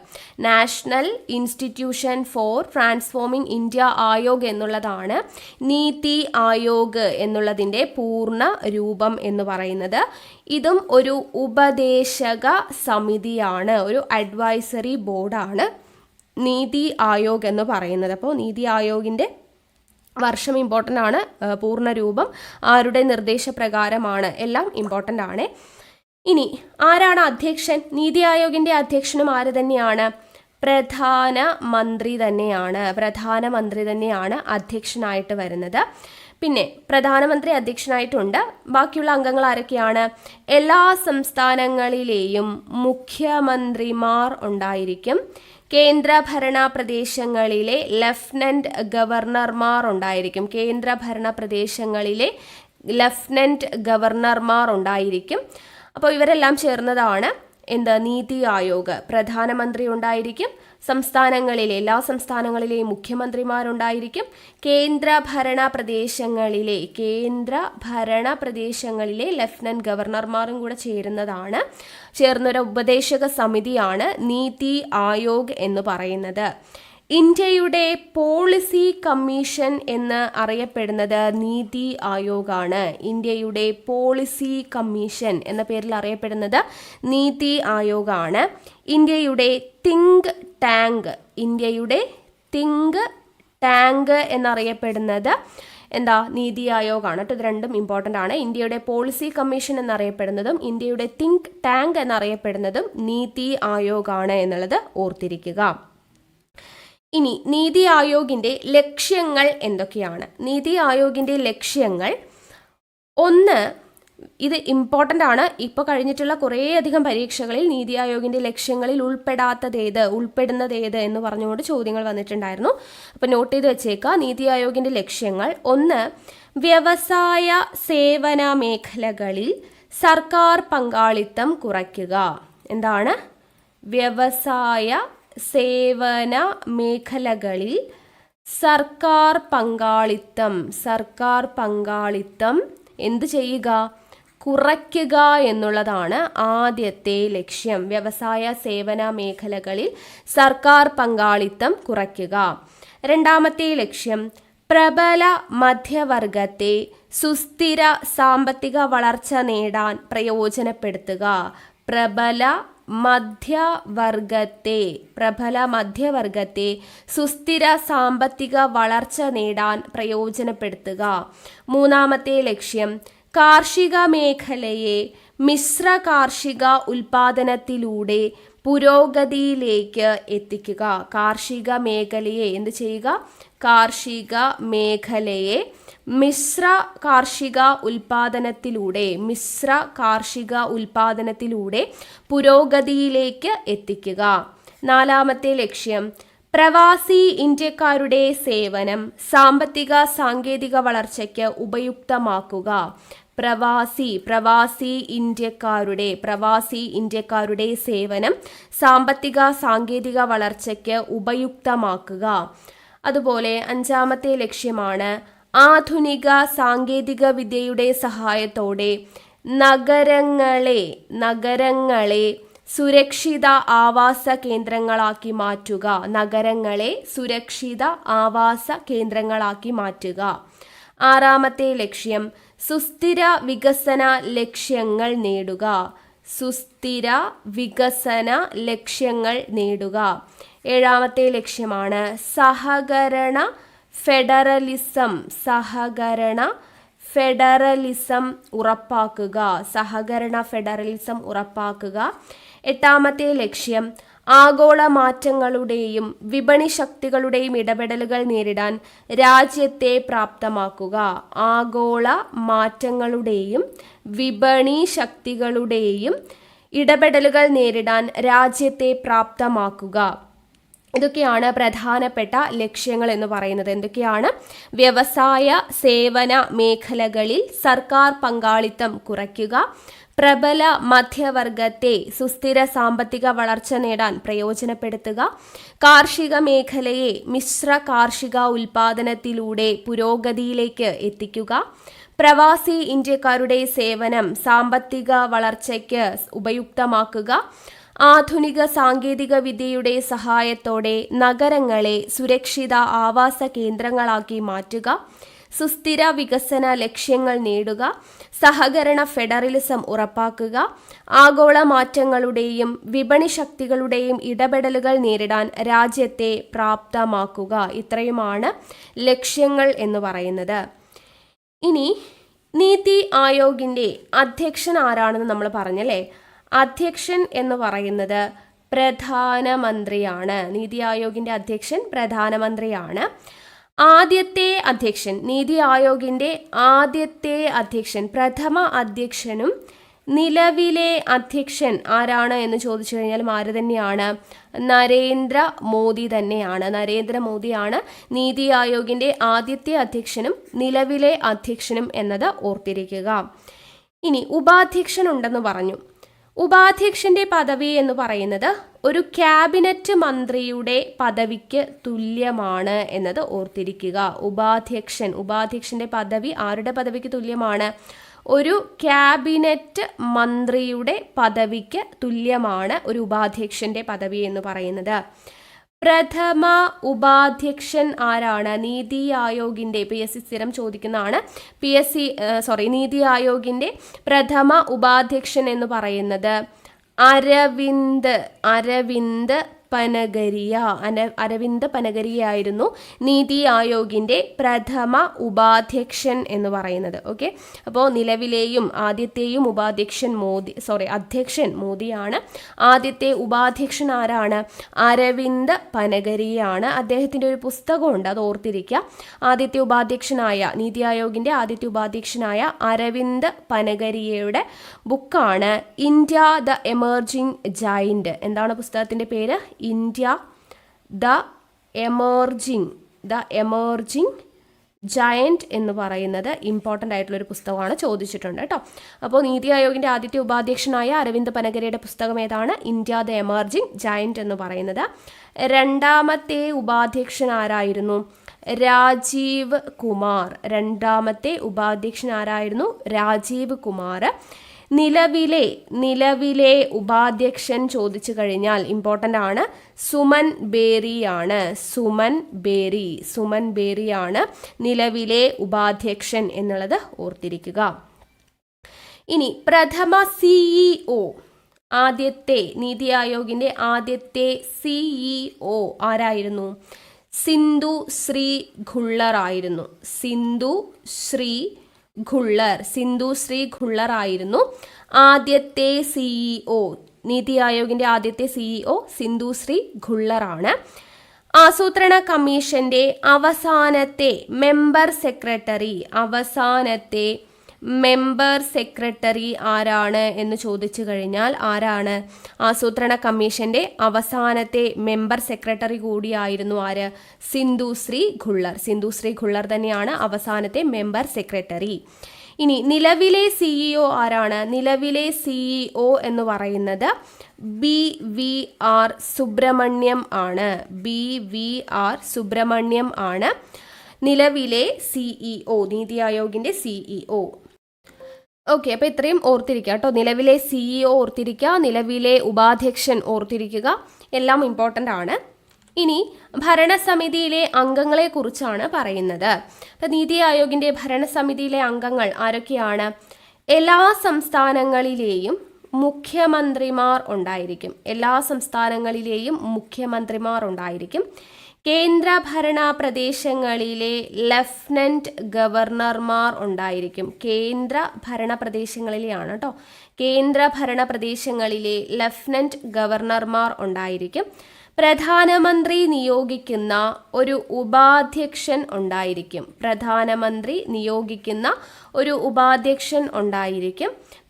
national institution for transforming India Aayog എന്നുള്ളതാണ് നീതി ആയോഗ് എന്നുള്ളതിൻ്റെ പൂർണ്ണ രൂപം എന്ന് പറയുന്നത്. ഇതും ഒരു ഉപദേശക സമിതിയാണ്, ഒരു അഡ്വൈസറി ബോർഡാണ് നീതി ആയോഗ് എന്ന് പറയുന്നത്. അപ്പോൾ നീതി ആയോഗിൻ്റെ വർഷം ഇമ്പോർട്ടൻ്റ് ആണ്, പൂർണ്ണ രൂപം ആരുടെ നിർദ്ദേശപ്രകാരമാണ്, എല്ലാം ഇമ്പോർട്ടൻ്റ് ആണ്. ഇനി അധ്യക്ഷൻ? നീതി ആയോഗിൻ്റെ അധ്യക്ഷനും ആര് തന്നെയാണ്? പ്രധാനമന്ത്രി തന്നെയാണ് അധ്യക്ഷനായിട്ട് വരുന്നത്. പിന്നെ പ്രധാനമന്ത്രി അധ്യക്ഷനായിട്ടുണ്ട്. ബാക്കിയുള്ള അംഗങ്ങൾ ആരൊക്കെയാണ്? എല്ലാ സംസ്ഥാനങ്ങളിലെയും മുഖ്യമന്ത്രിമാർ ഉണ്ടായിരിക്കും. കേന്ദ്രഭരണ പ്രദേശങ്ങളിലെ ലഫ്റ്റനന്റ് ഗവർണർമാർ ഉണ്ടായിരിക്കും. അപ്പോൾ ഇവരെല്ലാം ചേർന്നതാണ് നീതി ആയോഗ്. പ്രധാനമന്ത്രി ഉണ്ടായിരിക്കും, എല്ലാ സംസ്ഥാനങ്ങളിലെയും മുഖ്യമന്ത്രിമാരുണ്ടായിരിക്കും, കേന്ദ്രഭരണ പ്രദേശങ്ങളിലെ ലഫ്റ്റനന്റ് ഗവർണർമാരും കൂടെ ചേർന്നൊരു ഉപദേശക സമിതിയാണ് നീതി ആയോഗ് എന്ന് പറയുന്നത്. ഇന്ത്യയുടെ പോളിസി കമ്മീഷൻ എന്ന് അറിയപ്പെടുന്നത് നീതി ആയോഗാണ്. ഇന്ത്യയുടെ പോളിസി കമ്മീഷൻ എന്ന പേരിൽ അറിയപ്പെടുന്നത് നീതി ആയോഗാണ്. ഇന്ത്യയുടെ തിങ്ക് ടാങ്ക് എന്നറിയപ്പെടുന്നത് നീതി ആയോഗാണ്. ഇത് രണ്ടും ഇമ്പോർട്ടൻ്റ് ആണ്. ഇന്ത്യയുടെ പോളിസി കമ്മീഷൻ എന്നറിയപ്പെടുന്നതും ഇന്ത്യയുടെ തിങ്ക് ടാങ്ക് എന്നറിയപ്പെടുന്നതും നീതി ആയോഗാണ് എന്നുള്ളത് ഓർത്തിരിക്കുക. ഇനി നീതി ആയോഗിൻ്റെ ലക്ഷ്യങ്ങൾ എന്തൊക്കെയാണ്? നീതി ആയോഗിൻ്റെ ലക്ഷ്യങ്ങൾ, ഒന്ന്, ഇത് ഇമ്പോർട്ടൻ്റ് ആണ്. ഇപ്പോൾ കഴിഞ്ഞിട്ടുള്ള കുറേയധികം പരീക്ഷകളിൽ നീതി ആയോഗിൻ്റെ ലക്ഷ്യങ്ങളിൽ ഉൾപ്പെടുന്നത് ഏത് എന്ന് പറഞ്ഞുകൊണ്ട് ചോദ്യങ്ങൾ വന്നിട്ടുണ്ടായിരുന്നു. അപ്പോൾ നോട്ട് ചെയ്ത് വെച്ചേക്കുക. നീതി ആയോഗിൻ്റെ ലക്ഷ്യങ്ങൾ: ഒന്ന്, വ്യവസായ സേവന മേഖലകളിൽ സർക്കാർ പങ്കാളിത്തം കുറയ്ക്കുക. എന്താണ്? വ്യവസായ സേവന മേഖലകളിൽ സർക്കാർ പങ്കാളിത്തം എന്ത് ചെയ്യുക? കുറയ്ക്കുക എന്നുള്ളതാണ് ആദ്യത്തെ ലക്ഷ്യം. വ്യവസായ സേവന മേഖലകളിൽ സർക്കാർ പങ്കാളിത്തം കുറയ്ക്കുക. രണ്ടാമത്തെ ലക്ഷ്യം, പ്രബല മധ്യവർഗത്തെ സുസ്ഥിര സാമ്പത്തിക വളർച്ച നേടാൻ പ്രയോജനപ്പെടുത്തുക. പ്രബല മധ്യവർഗത്തെ സുസ്ഥിര സാമ്പത്തിക വളർച്ച നേടാൻ പ്രയോജനപ്പെടുത്തുക. മൂന്നാമത്തെ ലക്ഷ്യം, കാർഷിക മേഖലയെ മിശ്ര കാർഷിക ഉൽപാദനത്തിലൂടെ പുരോഗതിയിലേക്ക് എത്തിക്കുക. കാർഷിക മേഖലയെ എന്ത് ചെയ്യുക? കാർഷിക മേഖലയെ മിശ്ര കാർഷിക ഉൽപാദനത്തിലൂടെ പുരോഗതിയിലേക്ക് എത്തിക്കുക. നാലാമത്തെ ലക്ഷ്യം, പ്രവാസി ഇന്ത്യക്കാരുടെ സേവനം സാമ്പത്തിക സാങ്കേതിക വളർച്ചയ്ക്ക് ഉപയുക്തമാക്കുക. പ്രവാസി ഇന്ത്യക്കാരുടെ സേവനം സാമ്പത്തിക സാങ്കേതിക വളർച്ചയ്ക്ക് ഉപയുക്തമാക്കുക. അതുപോലെ അഞ്ചാമത്തെ ലക്ഷ്യമാണ്, ആധുനിക സാങ്കേതിക വിദ്യയുടെ സഹായത്തോടെ നഗരങ്ങളെ സുരക്ഷിത ആവാസ കേന്ദ്രങ്ങളാക്കി മാറ്റുക. ആറാമത്തെ ലക്ഷ്യം, സുസ്ഥിര വികസന ലക്ഷ്യങ്ങൾ നേടുക. ഏഴാമത്തെ ലക്ഷ്യമാണ് സഹകരണ ഫെഡറലിസം ഉറപ്പാക്കുക. എട്ടാമത്തെ ലക്ഷ്യം, ആഗോള മാറ്റങ്ങളുടെയും വിപണി ശക്തികളുടെയും ഇടപെടലുകൾ നേരിടാൻ രാജ്യത്തെ പ്രാപ്തമാക്കുക. ആഗോള മാറ്റങ്ങളുടെയും വിപണി ശക്തികളുടെയും ഇടപെടലുകൾ നേരിടാൻ രാജ്യത്തെ പ്രാപ്തമാക്കുക. ഇതൊക്കെയാണ് പ്രധാനപ്പെട്ട ലക്ഷ്യങ്ങൾ എന്ന് പറയുന്നത്. എന്തൊക്കെയാണ്? വ്യവസായ സേവന മേഖലകളിൽ സർക്കാർ പങ്കാളിത്തം കുറയ്ക്കുക, പ്രബല മധ്യവർഗത്തെ സുസ്ഥിര സാമ്പത്തിക വളർച്ച നേടാൻ പ്രയോജനപ്പെടുത്തുക, കാർഷിക മേഖലയെ മിശ്ര കാർഷിക ഉൽപാദനത്തിലൂടെ പുരോഗതിയിലേക്ക് എത്തിക്കുക, പ്രവാസി ഇന്ത്യക്കാരുടെ സേവനം സാമ്പത്തിക വളർച്ചയ്ക്ക് ഉപയുക്തമാക്കുക, ആധുനിക സാങ്കേതിക വിദ്യയുടെ സഹായത്തോടെ നഗരങ്ങളെ സുരക്ഷിത ആവാസ കേന്ദ്രങ്ങളാക്കി മാറ്റുക, സുസ്ഥിര വികസന ലക്ഷ്യങ്ങൾ നേടുക, സഹകരണ ഫെഡറലിസം ഉറപ്പാക്കുക, ആഗോള മാറ്റങ്ങളുടെയും വിപണി ശക്തികളുടെയും ഇടപെടലുകൾ നേരിടാൻ രാജ്യത്തെ പ്രാപ്തമാക്കുക. ഇത്രയുമാണ് ലക്ഷ്യങ്ങൾ എന്ന് പറയുന്നത്. ഇനി നീതി ആയോഗിൻ്റെ അധ്യക്ഷൻ ആരാണെന്ന് നമ്മൾ പറഞ്ഞല്ലേ. അധ്യക്ഷൻ എന്ന് പറയുന്നത് പ്രധാനമന്ത്രിയാണ്. നീതി ആയോഗിൻ്റെ അധ്യക്ഷൻ പ്രധാനമന്ത്രിയാണ്. ആദ്യത്തെ അധ്യക്ഷൻ, നീതി ആയോഗിൻ്റെ ആദ്യത്തെ അധ്യക്ഷൻ, പ്രഥമ അധ്യക്ഷനും നിലവിലെ അധ്യക്ഷൻ ആരാണ് എന്ന് ചോദിച്ചു കഴിഞ്ഞാൽ ആര് തന്നെയാണ്? നരേന്ദ്രമോദി തന്നെയാണ്. നരേന്ദ്രമോദിയാണ് നീതി ആയോഗിൻ്റെ ആദ്യത്തെ അധ്യക്ഷനും നിലവിലെ അധ്യക്ഷനും എന്നത് ഓർത്തിരിക്കുക. ഇനി ഉപാധ്യക്ഷൻ ഉണ്ടെന്ന് പറഞ്ഞു. ഉപാധ്യക്ഷന്റെ പദവി എന്ന് പറയുന്നത് ഒരു ക്യാബിനറ്റ് മന്ത്രിയുടെ പദവിക്ക് തുല്യമാണ് എന്നത് ഓർത്തിരിക്കുക. ഉപാധ്യക്ഷന്റെ പദവി ആരുടെ പദവിക്ക് തുല്യമാണ്? ഒരു ക്യാബിനറ്റ് മന്ത്രിയുടെ പദവിക്ക് തുല്യമാണ് ഒരു ഉപാധ്യക്ഷന്റെ പദവി എന്ന് പറയുന്നത്. പ്രഥമ ഉപാധ്യക്ഷൻ ആരാണ്? നീതി ആയോഗിൻ്റെ PSC സ്ഥിരം ചോദിക്കുന്നതാണ്. നീതി ആയോഗിൻ്റെ പ്രഥമ ഉപാധ്യക്ഷൻ എന്ന് പറയുന്നത് അരവിന്ദ് അരവിന്ദ് പനഗരിയായിരുന്നു നീതി ആയോഗിൻ്റെ പ്രഥമ ഉപാധ്യക്ഷൻ എന്ന് പറയുന്നത്. ഓക്കെ, അപ്പോൾ നിലവിലെയും ആദ്യത്തെയും അധ്യക്ഷൻ മോദിയാണ്. ആദ്യത്തെ ഉപാധ്യക്ഷൻ ആരാണ്? അരവിന്ദ് പനഗരിയാണ്. അദ്ദേഹത്തിൻ്റെ ഒരു പുസ്തകമുണ്ട്, അത് ഓർത്തിരിക്കുക. ആദ്യത്തെ ഉപാധ്യക്ഷനായ നീതി ആയോഗിൻ്റെ ആദ്യത്തെ ഉപാധ്യക്ഷനായ അരവിന്ദ് പനഗരിയയുടെ ബുക്കാണ് ഇന്ത്യ ദ എമർജിംഗ് ജൈന്റ്. എന്താണ് പുസ്തകത്തിൻ്റെ പേര്? ഇന്ത്യ ദ എമർജിംഗ് ജയന്റ് എന്ന് പറയുന്നത് ഇമ്പോർട്ടൻ്റ് ആയിട്ടുള്ളൊരു പുസ്തകമാണ്, ചോദിച്ചിട്ടുണ്ട് കേട്ടോ. അപ്പോൾ നീതി ആയോഗിൻ്റെ ആദ്യത്തെ ഉപാധ്യക്ഷനായ അരവിന്ദ് പനഗരിയുടെ പുസ്തകം ഏതാണ്? ഇന്ത്യ ദ എമർജിംഗ് ജയന്റ് എന്ന് പറയുന്നത്. രണ്ടാമത്തെ ഉപാധ്യക്ഷൻ ആരായിരുന്നു? രാജീവ് കുമാർ. രണ്ടാമത്തെ ഉപാധ്യക്ഷൻ ആരായിരുന്നു? രാജീവ് കുമാർ. നിലവിലെ ഉപാധ്യക്ഷൻ ചോദിച്ചു കഴിഞ്ഞാൽ ഇമ്പോർട്ടൻ്റ് ആണ്, സുമൻ ബേറിയാണ്. സുമൻ ബേറിയാണ് നിലവിലെ ഉപാധ്യക്ഷൻ എന്നുള്ളത് ഓർത്തിരിക്കുക. ഇനി പ്രഥമ CEO, ആദ്യത്തെ നീതി ആയോഗിൻ്റെ ആദ്യത്തെ CEO ആരായിരുന്നു? സിന്ധു ശ്രീ ഖുള്ളർ ആയിരുന്നു. സിന്ധു ശ്രീ ഖുള്ളർ ആയിരുന്നു ആദ്യത്തെ CEO. നീതി ആയോഗിൻ്റെ ആദ്യത്തെ CEO സിന്ധു ശ്രീ ഖുള്ളർ ആണ്. ആസൂത്രണ കമ്മീഷന്റെ അവസാനത്തെ മെമ്പർ സെക്രട്ടറി ആരാണ് എന്ന് ചോദിച്ചു കഴിഞ്ഞാൽ ആരാണ്? ആസൂത്രണ കമ്മീഷന്റെ അവസാനത്തെ മെമ്പർ സെക്രട്ടറി കൂടിയായിരുന്നു ആര്? സിന്ധു ശ്രീ ഖുള്ളർ തന്നെയാണ് അവസാനത്തെ മെമ്പർ സെക്രട്ടറി. ഇനി നിലവിലെ CEO ആരാണ്? നിലവിലെ CEO എന്ന് പറയുന്നത് BVR സുബ്രഹ്മണ്യം ആണ്. നിലവിലെ CEO, നീതി ആയോഗിൻ്റെ CEO. ഓക്കെ, അപ്പോൾ ഇത്രയും ഓർത്തിരിക്കുക കേട്ടോ. നിലവിലെ CEO ഓർത്തിരിക്കുക, നിലവിലെ ഉപാധ്യക്ഷൻ ഓർത്തിരിക്കുക, എല്ലാം ഇമ്പോർട്ടൻ്റ് ആണ്. ഇനി ഭരണസമിതിയിലെ അംഗങ്ങളെ കുറിച്ചാണ് പറയുന്നത്. അപ്പം നീതി ആയോഗിൻ്റെ ഭരണസമിതിയിലെ അംഗങ്ങൾ ആരൊക്കെയാണ്? എല്ലാ സംസ്ഥാനങ്ങളിലെയും മുഖ്യമന്ത്രിമാർ ഉണ്ടായിരിക്കും. കേന്ദ്രഭരണ പ്രദേശങ്ങളിലെ ലഫ്റ്റനന്റ് ഗവർണർമാർ ഉണ്ടായിരിക്കും. കേന്ദ്രഭരണ പ്രദേശങ്ങളിലെ ലഫ്റ്റനന്റ് ഗവർണർമാർ ഉണ്ടായിരിക്കും. പ്രധാനമന്ത്രി നിയോഗിക്കുന്ന ഒരു ഉപാധ്യക്ഷൻ ഉണ്ടായിരിക്കും.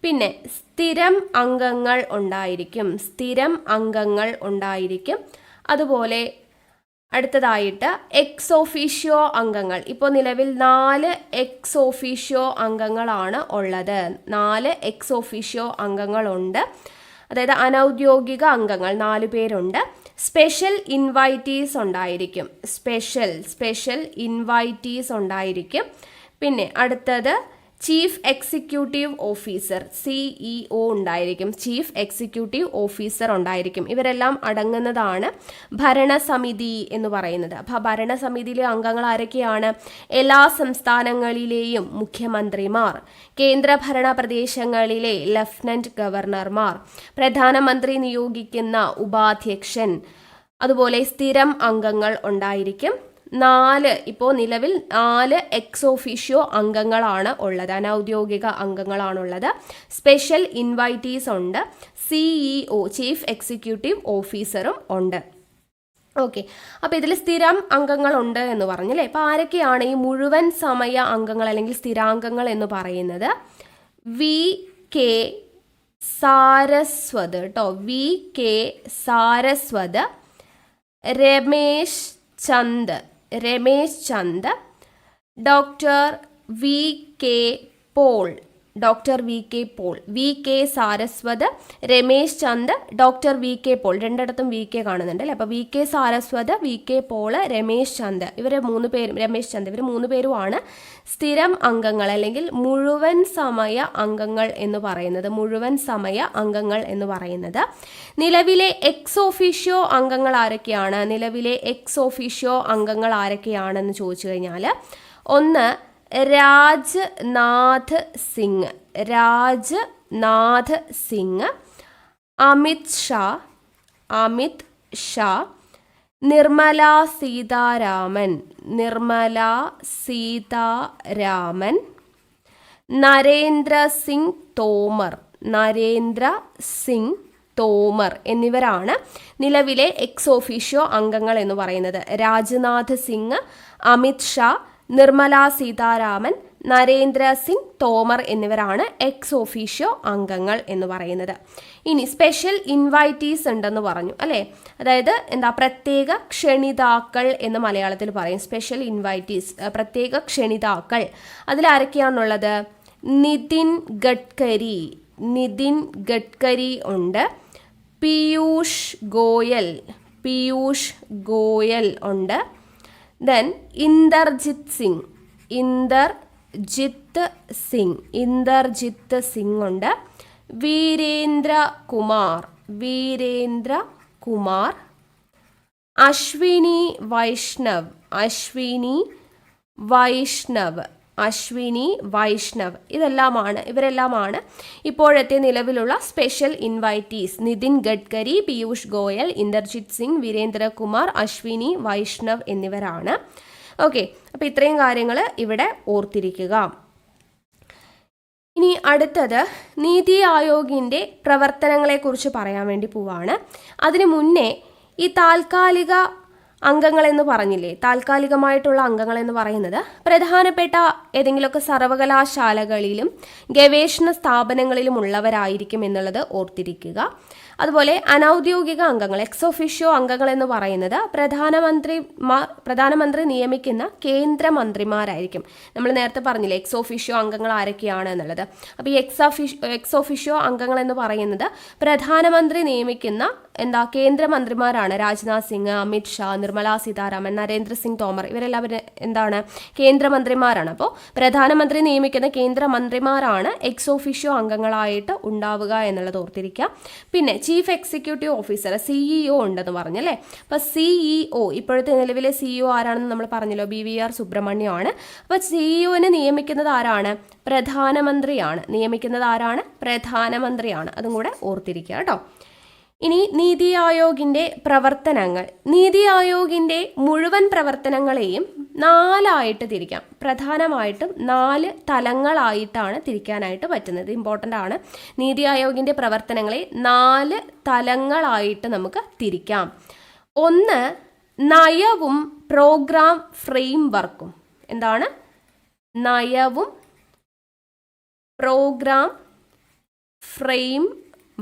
പിന്നെ സ്ഥിരം അംഗങ്ങൾ ഉണ്ടായിരിക്കും. അതുപോലെ അടുത്തതായിട്ട് എക്സ് ഓഫീഷ്യോ അംഗങ്ങൾ. ഇപ്പോൾ നിലവിൽ 4 എക്സ് ഓഫീഷ്യോ അംഗങ്ങളാണ് ഉള്ളത്. 4 എക്സ് ഓഫീഷ്യോ അംഗങ്ങളുണ്ട്. അതായത് അനൗദ്യോഗിക അംഗങ്ങൾ 4 പേരുണ്ട്. സ്പെഷ്യൽ ഇൻവൈറ്റീസ് ഉണ്ടായിരിക്കും. പിന്നെ അടുത്തത് ചീഫ് എക്സിക്യൂട്ടീവ് ഓഫീസർ CEO ഉണ്ടായിരിക്കും. ഇവരെല്ലാം അടങ്ങുന്നതാണ് ഭരണസമിതി എന്ന് പറയുന്നത്. അപ്പോൾ ഭരണസമിതിയിലെ അംഗങ്ങൾ ആരൊക്കെയാണ്? എല്ലാ സംസ്ഥാനങ്ങളിലെയും മുഖ്യമന്ത്രിമാർ, കേന്ദ്രഭരണ പ്രദേശങ്ങളിലെ ലഫ്റ്റനന്റ് ഗവർണർമാർ, പ്രധാനമന്ത്രി നിയോഗിക്കുന്ന ഉപാധ്യക്ഷൻ, അതുപോലെ സ്ഥിരം അംഗങ്ങൾ ഉണ്ടായിരിക്കും. 4 ഇപ്പോൾ നിലവിൽ 4 എക്സ് ഓഫീഷ്യോ അംഗങ്ങളാണ് ഉള്ളത്, അനൗദ്യോഗിക അംഗങ്ങളാണുള്ളത്. സ്പെഷ്യൽ ഇൻവൈറ്റീസ് ഉണ്ട്. CEO ചീഫ് എക്സിക്യൂട്ടീവ് ഓഫീസറും ഉണ്ട്. ഓക്കെ, അപ്പോൾ ഇതിൽ സ്ഥിരം അംഗങ്ങളുണ്ട് എന്ന് പറഞ്ഞല്ലേ. അപ്പോൾ ആരൊക്കെയാണ് ഈ മുഴുവൻ സമയ അംഗങ്ങൾ അല്ലെങ്കിൽ സ്ഥിരാംഗങ്ങൾ എന്ന് പറയുന്നത്? VK Saraswat, Ramesh Chand, doctor VK Paul, VK Saraswat, Ramesh Chand, doctor VK Paul. രണ്ടിടത്തും VK കാണുന്നുണ്ട് അല്ലേ. അപ്പോൾ VK സാരസ്വത്, VK പോൾ, രമേശ് ചന്ദ്, ഇവർ 3 പേരുമാണ് സ്ഥിരം അംഗങ്ങൾ അല്ലെങ്കിൽ മുഴുവൻ സമയ അംഗങ്ങൾ എന്ന് പറയുന്നത്. നിലവിലെ എക്സ് ഓഫീഷ്യോ അംഗങ്ങൾ ആരൊക്കെയാണെന്ന് ചോദിച്ചു കഴിഞ്ഞാൽ, ഒന്ന് രാജ്നാഥ് സിംഗ്, അമിത് ഷാ, നിർമ്മല സീതാരാമൻ, നിർമ്മല സീതാരാമൻ, നരേന്ദ്ര സിംഗ് തോമർ, നരേന്ദ്ര സിംഗ് തോമർ എന്നിവരാണ് നിലവിലെ എക്സ് ഓഫീഷ്യോ അംഗങ്ങൾ എന്ന് പറയുന്നത്. രാജ്നാഥ് സിംഗ്, അമിത് ഷാ, നിർമ്മല സീതാരാമൻ, നരേന്ദ്ര സിംഗ് തോമർ എന്നിവരാണ് എക്സ് ഓഫീഷ്യോ അംഗങ്ങൾ എന്ന് പറയുന്നത്. ഇനി സ്പെഷ്യൽ ഇൻവൈറ്റീസ് ഉണ്ടെന്ന് പറഞ്ഞു അല്ലേ, അതായത് പ്രത്യേക ക്ഷണിതാക്കൾ എന്ന് മലയാളത്തിൽ പറയും. സ്പെഷ്യൽ ഇൻവൈറ്റീസ്, പ്രത്യേക ക്ഷണിതാക്കൾ. അതിലാരൊക്കെയാണുള്ളത്? നിതിൻ ഗഡ്കരി, നിതിൻ ഗഡ്കരി ഉണ്ട്. പീയൂഷ് ഗോയൽ, പീയൂഷ് ഗോയൽ ഉണ്ട്. ദെൻ ഇന്ദർജിത്ത് സിംഗ്, ഇന്ദർജിത്ത് സിംഗ്, ഇന്ദർജിത്ത് സിംഗ് ഉണ്ട്. വീരേന്ദ്ര കുമാർ, വീരേന്ദ്ര കുമാർ. അശ്വിനി വൈഷ്ണവ്, അശ്വിനി വൈഷ്ണവ്, അശ്വിനി വൈഷ്ണവ്. ഇവരെല്ലാമാണ് ഇപ്പോഴത്തെ നിലവിലുള്ള സ്പെഷ്യൽ ഇൻവൈറ്റീസ്. നിതിൻ ഗഡ്കരി, പീയൂഷ് ഗോയൽ, ഇന്ദർജിത്ത് സിംഗ്, വീരേന്ദ്ര കുമാർ, അശ്വിനി വൈഷ്ണവ് എന്നിവരാണ്. ഓക്കെ, അപ്പോൾ ഇത്രയും കാര്യങ്ങൾ ഇവിടെ ഓർത്തിരിക്കുക. ഇനി അടുത്തത് നീതി ആയോഗിൻ്റെ പ്രവർത്തനങ്ങളെക്കുറിച്ച് പറയാൻ വേണ്ടി പോവാണ്. അതിനു മുന്നേ ഈ താൽക്കാലിക അംഗങ്ങളെന്ന് പറഞ്ഞില്ലേ, താൽക്കാലികമായിട്ടുള്ള അംഗങ്ങളെന്ന് പറയുന്നത് പ്രധാനപ്പെട്ട ഏതെങ്കിലുമൊക്കെ സർവകലാശാലകളിലും ഗവേഷണ സ്ഥാപനങ്ങളിലും ഉള്ളവരായിരിക്കും എന്നുള്ളത് ഓർത്തിരിക്കുക. അതുപോലെ അനൗദ്യോഗിക അംഗങ്ങൾ, എക്സ് ഒഫീഷ്യോ അംഗങ്ങൾ എന്ന് പറയുന്നത് പ്രധാനമന്ത്രി നിയമിക്കുന്ന കേന്ദ്രമന്ത്രിമാരായിരിക്കും. നമ്മൾ നേരത്തെ പറഞ്ഞില്ലേ എക്സ് ഒഫീഷ്യോ അംഗങ്ങൾ ആരൊക്കെയാണ് എന്നുള്ളത്. അപ്പോൾ ഈ എക്സ് ഒഫീഷ്യോ അംഗങ്ങൾ എന്ന് പറയുന്നത് പ്രധാനമന്ത്രി നിയമിക്കുന്ന കേന്ദ്രമന്ത്രിമാരാണ്. രാജ്നാഥ് സിംഗ്, അമിത് ഷാ, നിർമ്മല സീതാരാമൻ, നരേന്ദ്ര സിംഗ് തോമർ, ഇവരെല്ലാവരും കേന്ദ്രമന്ത്രിമാരാണ്. അപ്പോൾ പ്രധാനമന്ത്രി നിയമിക്കുന്ന കേന്ദ്രമന്ത്രിമാരാണ് എക്സ് ഒഫീഷ്യോ അംഗങ്ങളായിട്ട് ഉണ്ടാവുക എന്നുള്ളത് ഓർത്തിരിക്കുക. പിന്നെ ചീഫ് എക്സിക്യൂട്ടീവ് ഓഫീസർ, CEO ഉണ്ടെന്ന് പറഞ്ഞല്ലേ. അപ്പോൾ CEO, ഇപ്പോഴത്തെ നിലവിലെ CEO ആരാണെന്ന് നമ്മൾ പറഞ്ഞല്ലോ, BVR സുബ്രഹ്മണ്യമാണ്. അപ്പോൾ CEOനെ നിയമിക്കുന്നത് ആരാണ്? പ്രധാനമന്ത്രിയാണ്. നിയമിക്കുന്നത് ആരാണ്? പ്രധാനമന്ത്രിയാണ്. അതും കൂടെ ഓർത്തിരിക്കുക കേട്ടോ. ഇനി നീതി ആയോഗിൻ്റെ പ്രവർത്തനങ്ങൾ. നീതി ആയോഗിൻ്റെ മുഴുവൻ പ്രവർത്തനങ്ങളെയും 4 തിരിക്കാം. പ്രധാനമായിട്ടും 4 തലങ്ങളായിട്ടാണ് തിരിക്കാനായിട്ട് പറ്റുന്നത്. ഇമ്പോർട്ടൻ്റ് ആണ്. നീതി ആയോഗിൻ്റെ പ്രവർത്തനങ്ങളെ 4 തലങ്ങളായിട്ട് നമുക്ക് തിരിക്കാം. ഒന്ന്, നയവും പ്രോഗ്രാം ഫ്രെയിം വർക്കും. എന്താണ്? നയവും പ്രോഗ്രാം ഫ്രെയിം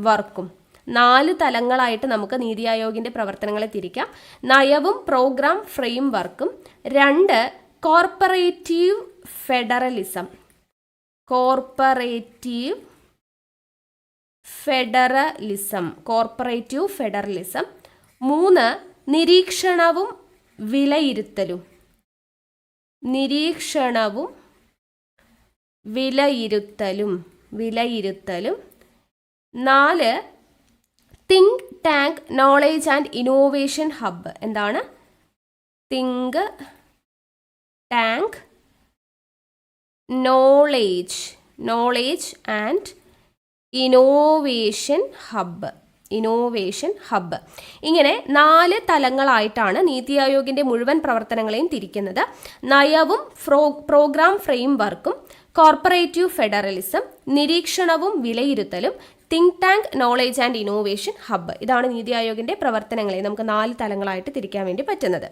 വർക്കും. 4 തലങ്ങളായിട്ട് നമുക്ക് നീതി ആയോഗിൻ്റെ പ്രവർത്തനങ്ങളെ തിരിക്കാം. നയവും പ്രോഗ്രാം ഫ്രെയിം വർക്കും. 2, corporative federalism. Corporative federalism. Corporative federalism. 3, നിരീക്ഷണവും വിലയിരുത്തലും. നിരീക്ഷണവും വിലയിരുത്തലും. 4, think tank knowledge and innovation hub. എന്താണ്? Think tank knowledge and innovation hub. ഇങ്ങനെ 4 തലങ്ങളായിട്ടാണ് നീതി ആയോഗിൻ്റെ മുഴുവൻ പ്രവർത്തനങ്ങളെയും തിരിക്കുന്നത്. നയവും പ്രോഗ്രാം ഫ്രെയിം വർക്കും, കോർപ്പറേറ്റീവ് ഫെഡറലിസം, നിരീക്ഷണവും വിലയിരുത്തലും, think tank knowledge and innovation hub. ഇതാണ് നീതി ആയോഗിൻ്റെ പ്രവർത്തനങ്ങളെ നമുക്ക് 4 തലങ്ങളായിട്ട് തിരിക്കാൻ വേണ്ടി പറ്റുന്നത്.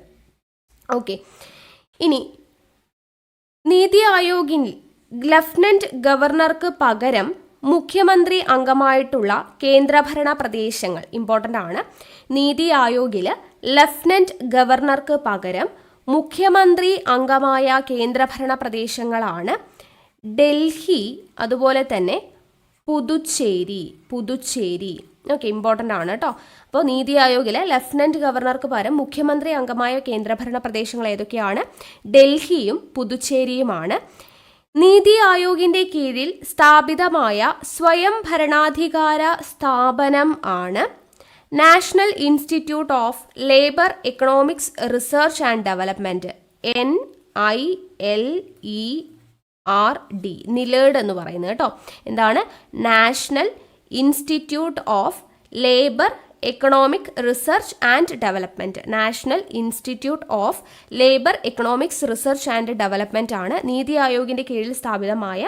ഓക്കെ, ഇനി നീതി ആയോഗിൽ ലഫ്റ്റനന്റ് ഗവർണർക്ക് പകരം മുഖ്യമന്ത്രി അംഗമായിട്ടുള്ള കേന്ദ്രഭരണ പ്രദേശങ്ങൾ ഇമ്പോർട്ടൻ്റ് ആണ്. നീതി ആയോഗിൽ ലഫ്റ്റനന്റ് ഗവർണർക്ക് പകരം മുഖ്യമന്ത്രി അംഗമായ കേന്ദ്രഭരണ പ്രദേശങ്ങളാണ് ഡൽഹി, അതുപോലെ തന്നെ പുതുച്ചേരി. ഓക്കെ, ഇമ്പോർട്ടൻ്റ് ആണ് കേട്ടോ. അപ്പോൾ നീതി ആയോഗിലെ ലഫ്റ്റനന്റ് ഗവർണർക്ക് പകരം മുഖ്യമന്ത്രി അംഗമായ കേന്ദ്രഭരണ പ്രദേശങ്ങൾ ഏതൊക്കെയാണ്? ഡൽഹിയും പുതുച്ചേരിയുമാണ്. നീതി ആയോഗിൻ്റെ കീഴിൽ സ്ഥാപിതമായ സ്വയം ഭരണാധികാര സ്ഥാപനം ആണ് national institute of labour economics research and development, NILERD, നിലേഡ് എന്ന് പറയുന്നത് കേട്ടോ. എന്താണ്? National institute of labour economic research and development, national institute of labour economics research and development ആണ് നീതി ആയോഗിൻ്റെ കീഴിൽ സ്ഥാപിതമായ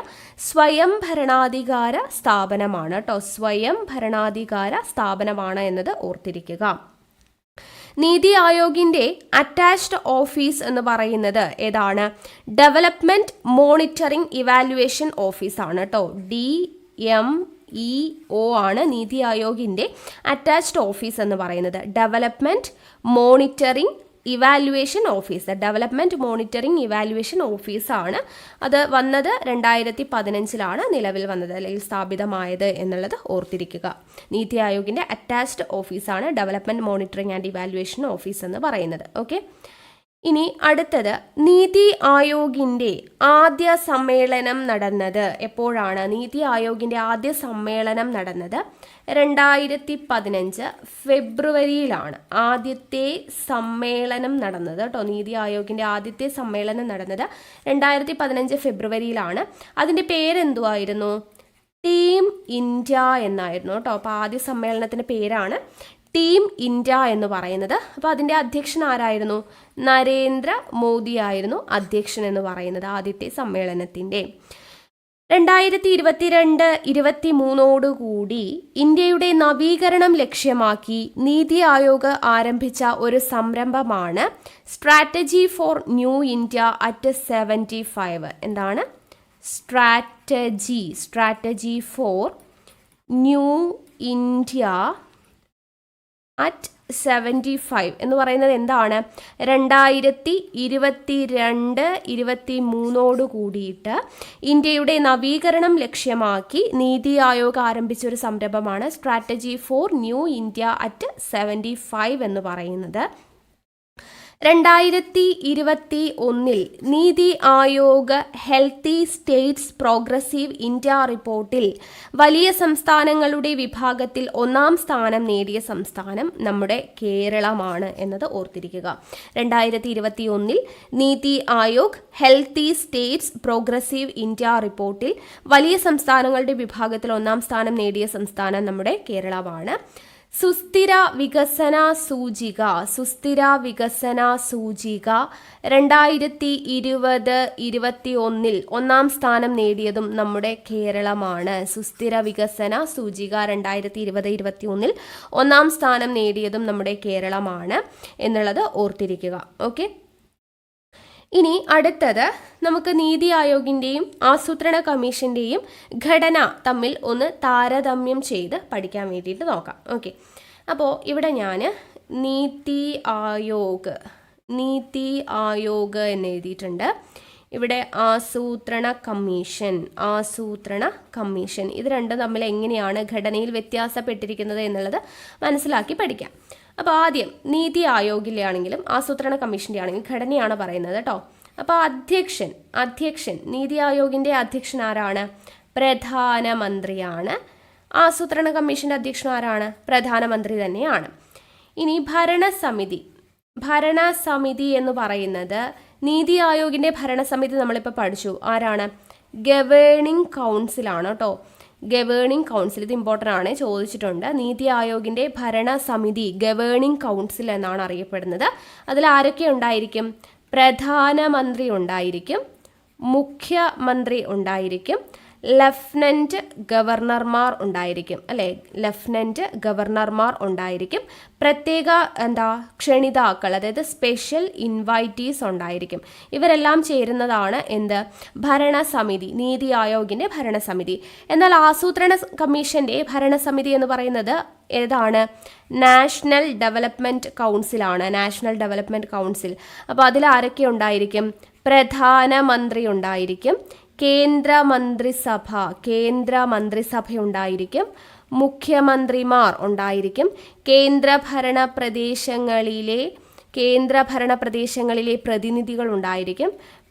സ്വയം ഭരണാധികാര സ്ഥാപനമാണ് കേട്ടോ. സ്വയം ഭരണാധികാര സ്ഥാപനമാണ് എന്നത് ഓർത്തിരിക്കുക. നീതി ആയോഗിൻ്റെ അറ്റാച്ച്ഡ് ഓഫീസ് എന്ന് പറയുന്നത് ഏതാണ്? ഡെവലപ്മെൻറ്റ് മോണിറ്ററിംഗ് ഇവാലുവേഷൻ ഓഫീസാണ് കേട്ടോ. DMEO ആണ് നീതി ആയോഗിൻ്റെ അറ്റാച്ച്ഡ് ഓഫീസ് എന്ന് പറയുന്നത്. Development monitoring evaluation office, development monitoring evaluation ഓഫീസാണ്. അത് വന്നത് 2015 നിലവിൽ വന്നത് അല്ലെങ്കിൽ സ്ഥാപിതമായത് എന്നുള്ളത് ഓർത്തിരിക്കുക. നീതി ആയോഗിൻ്റെ അറ്റാച്ച്ഡ് ഓഫീസാണ് development monitoring and evaluation office എന്ന് പറയുന്നത്. ഓക്കെ, ഇനി അടുത്തത് നീതി ആയോഗിൻ്റെ ആദ്യ സമ്മേളനം നടന്നത് എപ്പോഴാണ്? നീതി ആയോഗിൻ്റെ ആദ്യ സമ്മേളനം നടന്നത് 2015 ഫെബ്രുവരിയിലാണ് ആദ്യത്തെ സമ്മേളനം നടന്നത് കേട്ടോ. നീതി ആയോഗിൻ്റെ ആദ്യത്തെ സമ്മേളനം നടന്നത് 2015 ഫെബ്രുവരിയിലാണ്. അതിൻ്റെ പേരെന്തുവായിരുന്നു? ടീം ഇന്ത്യ എന്നായിരുന്നു കേട്ടോ. അപ്പോൾ ആദ്യ സമ്മേളനത്തിൻ്റെ പേരാണ് ടീം ഇന്ത്യ എന്ന് പറയുന്നത്. അപ്പോൾ അതിൻ്റെ അധ്യക്ഷൻ ആരായിരുന്നു? നരേന്ദ്ര മോദി ആയിരുന്നു അധ്യക്ഷൻ എന്ന് പറയുന്നത് ആദ്യത്തെ സമ്മേളനത്തിൻ്റെ. 2022-23 ഇന്ത്യയുടെ നവീകരണം ലക്ഷ്യമാക്കി നീതി ആയോഗ് ആരംഭിച്ച ഒരു സംരംഭമാണ് strategy for new India at 75. എന്താണ്? Strategy for new India at 75 എന്ന് പറയുന്നത് എന്താണ്? 2022-23 കൂടിയിട്ട് ഇന്ത്യയുടെ നവീകരണം ലക്ഷ്യമാക്കി നീതി ആയോഗ് ആരംഭിച്ച ഒരു സംരംഭമാണ് strategy for new India at 75 എന്ന് പറയുന്നത്. 2021 NITI Aayog healthy States progressive India റിപ്പോർട്ടിൽ വലിയ സംസ്ഥാനങ്ങളുടെ വിഭാഗത്തിൽ 1-ാം സ്ഥാനം നേടിയ സംസ്ഥാനം നമ്മുടെ കേരളമാണ് എന്നത് ഓർത്തിരിക്കുക. 2021 NITI Aayog healthy States progressive India റിപ്പോർട്ടിൽ വലിയ സംസ്ഥാനങ്ങളുടെ വിഭാഗത്തിൽ 1-ാം സ്ഥാനം നേടിയ സംസ്ഥാനം നമ്മുടെ കേരളമാണ്. സുസ്ഥിര വികസന സൂചിക 2020-21 1-ാം സ്ഥാനം നേടിയതും നമ്മുടെ കേരളമാണ്. സുസ്ഥിര വികസന സൂചിക 2020-21 1-ാം സ്ഥാനം നേടിയതും നമ്മുടെ കേരളമാണ് എന്നുള്ളത് ഓർത്തിരിക്കുക. ഓക്കെ, ഇനി അടുത്തത് നമുക്ക് നീതി ആയോഗിൻ്റെയും ആസൂത്രണ കമ്മീഷൻ്റെയും ഘടന തമ്മിൽ ഒന്ന് താരതമ്യം ചെയ്ത് പഠിക്കാൻ വേണ്ടിയിട്ട് നോക്കാം. ഓക്കെ, അപ്പോൾ ഇവിടെ ഞാൻ നീതി ആയോഗ് എന്ന് എഴുതിയിട്ടുണ്ട്. ഇവിടെ ആസൂത്രണ കമ്മീഷൻ ഇത് രണ്ടും തമ്മിൽ എങ്ങനെയാണ് ഘടനയിൽ വ്യത്യാസപ്പെട്ടിരിക്കുന്നത് എന്നുള്ളത് മനസ്സിലാക്കി പഠിക്കാം. അപ്പോൾ ആദ്യം നീതി ആയോഗിലെ ആണെങ്കിലും ആസൂത്രണ കമ്മീഷൻ്റെ ആണെങ്കിലും ഘടനയാണ് പറയുന്നത് കേട്ടോ. അപ്പോൾ അധ്യക്ഷൻ നീതി ആയോഗിൻ്റെ അധ്യക്ഷൻ ആരാണ്? പ്രധാനമന്ത്രിയാണ്. ആസൂത്രണ കമ്മീഷൻ്റെ അധ്യക്ഷൻ ആരാണ്? പ്രധാനമന്ത്രി തന്നെയാണ്. ഇനി ഭരണസമിതി എന്ന് പറയുന്നത് നീതി ആയോഗിൻ്റെ ഭരണസമിതി നമ്മളിപ്പോൾ പഠിച്ചു. ആരാണ്? ഗവേണിംഗ് കൗൺസിലാണ് കേട്ടോ. ഗവേണിംഗ് കൗൺസിൽ ഇത് ഇമ്പോർട്ടൻ്റ് ആണ്, ചോദിച്ചിട്ടുണ്ട്. നീതി ആയോഗിൻ്റെ ഭരണസമിതി ഗവേണിംഗ് കൗൺസിൽ എന്നാണ് അറിയപ്പെടുന്നത്. അതിൽ ആരൊക്കെ ഉണ്ടായിരിക്കും? പ്രധാനമന്ത്രി ഉണ്ടായിരിക്കും, മുഖ്യമന്ത്രി ഉണ്ടായിരിക്കും, ലഫ്റ്റനന്റ് ഗവർണർമാർ ഉണ്ടായിരിക്കും അല്ലേ? ലഫ്റ്റനന്റ് ഗവർണർമാർ ഉണ്ടായിരിക്കും, പ്രത്യേക ക്ഷണിതാക്കൾ അതായത് സ്പെഷ്യൽ ഇൻവൈറ്റീസ് ഉണ്ടായിരിക്കും. ഇവരെല്ലാം ചേരുന്നതാണ് എന്ത്? ഭരണസമിതി, നീതി ആയോഗിൻ്റെ ഭരണസമിതി. എന്നാൽ ആസൂത്രണ കമ്മീഷൻ്റെ ഭരണസമിതി എന്ന് പറയുന്നത് ഏതാണ്? നാഷണൽ ഡെവലപ്മെൻറ്റ് കൗൺസിലാണ്. National development council. അപ്പോൾ അതിൽ ആരൊക്കെ ഉണ്ടായിരിക്കും? പ്രധാനമന്ത്രി ഉണ്ടായിരിക്കും, കേന്ദ്ര മന്ത്രിസഭ ഉണ്ടായിരിക്കും, മുഖ്യമന്ത്രിമാർ ഉണ്ടായിരിക്കും, കേന്ദ്രഭരണ പ്രദേശങ്ങളിലെ പ്രതിനിധികൾ ഉണ്ടായിരിക്കും,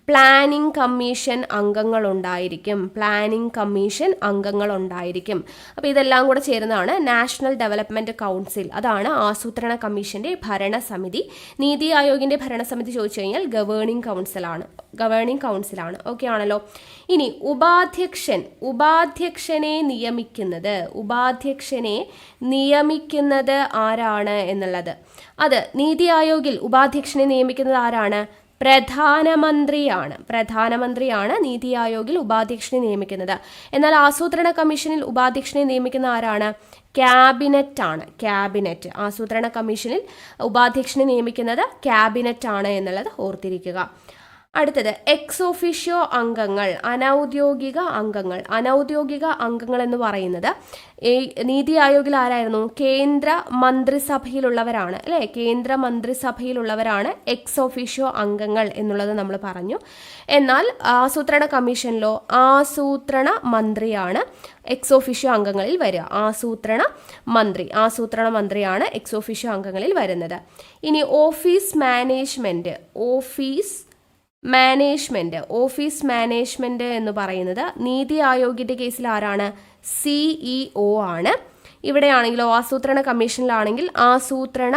പ്ലാനിംഗ് കമ്മീഷൻ അംഗങ്ങളുണ്ടായിരിക്കും. പ്ലാനിംഗ് കമ്മീഷൻ അംഗങ്ങളുണ്ടായിരിക്കും. അപ്പോൾ ഇതെല്ലാം കൂടെ ചേരുന്നതാണ് നാഷണൽ ഡെവലപ്മെൻറ്റ് കൗൺസിൽ. അതാണ് ആസൂത്രണ കമ്മീഷൻ്റെ ഭരണസമിതി. നീതി ആയോഗിൻ്റെ ഭരണസമിതി ചോദിച്ചു കഴിഞ്ഞാൽ ഗവേണിംഗ് കൗൺസിലാണ്. ഓക്കെ ആണല്ലോ. ഇനി ഉപാധ്യക്ഷനെ നിയമിക്കുന്നത് ആരാണ് എന്നുള്ളത്. അത് നീതി ആയോഗിൽ ഉപാധ്യക്ഷനെ നിയമിക്കുന്നത് ആരാണ്? പ്രധാനമന്ത്രിയാണ് നീതി ആയോഗിൽ ഉപാധ്യക്ഷനെ നിയമിക്കുന്നത്. എന്നാൽ ആസൂത്രണ കമ്മീഷനിൽ ഉപാധ്യക്ഷനെ നിയമിക്കുന്ന ആരാണ്? ക്യാബിനറ്റ്. ആസൂത്രണ കമ്മീഷനിൽ ഉപാധ്യക്ഷനെ നിയമിക്കുന്നത് ക്യാബിനറ്റ് ആണ് എന്നുള്ളത് ഓർത്തിരിക്കുക. അടുത്തത് എക്സ് ഒഫീഷ്യോ അംഗങ്ങൾ, അനൗദ്യോഗിക അംഗങ്ങൾ എന്ന് പറയുന്നത് നീതി ആയോഗിൽ ആരായിരുന്നു? കേന്ദ്ര മന്ത്രിസഭയിലുള്ളവരാണ് അല്ലേ? കേന്ദ്ര മന്ത്രിസഭയിലുള്ളവരാണ് എക്സ് ഒഫീഷ്യോ അംഗങ്ങൾ എന്നുള്ളത് നമ്മൾ പറഞ്ഞു. എന്നാൽ ആസൂത്രണ കമ്മീഷനിലോ ആസൂത്രണ മന്ത്രിയാണ് എക്സ് ഒഫീഷ്യോ അംഗങ്ങളിൽ വരിക. ആസൂത്രണ മന്ത്രിയാണ് എക്സ് ഒഫീഷ്യോ അംഗങ്ങളിൽ വരുന്നത്. ഇനി ഓഫീസ് മാനേജ്മെന്റ് എന്ന് പറയുന്നത് നീതി ആയോഗിന്റെ കേസിൽ ആരാണ്? CEO ആണ്. ഇവിടെയാണെങ്കിലോ ആസൂത്രണ കമ്മീഷനിലാണെങ്കിൽ ആസൂത്രണ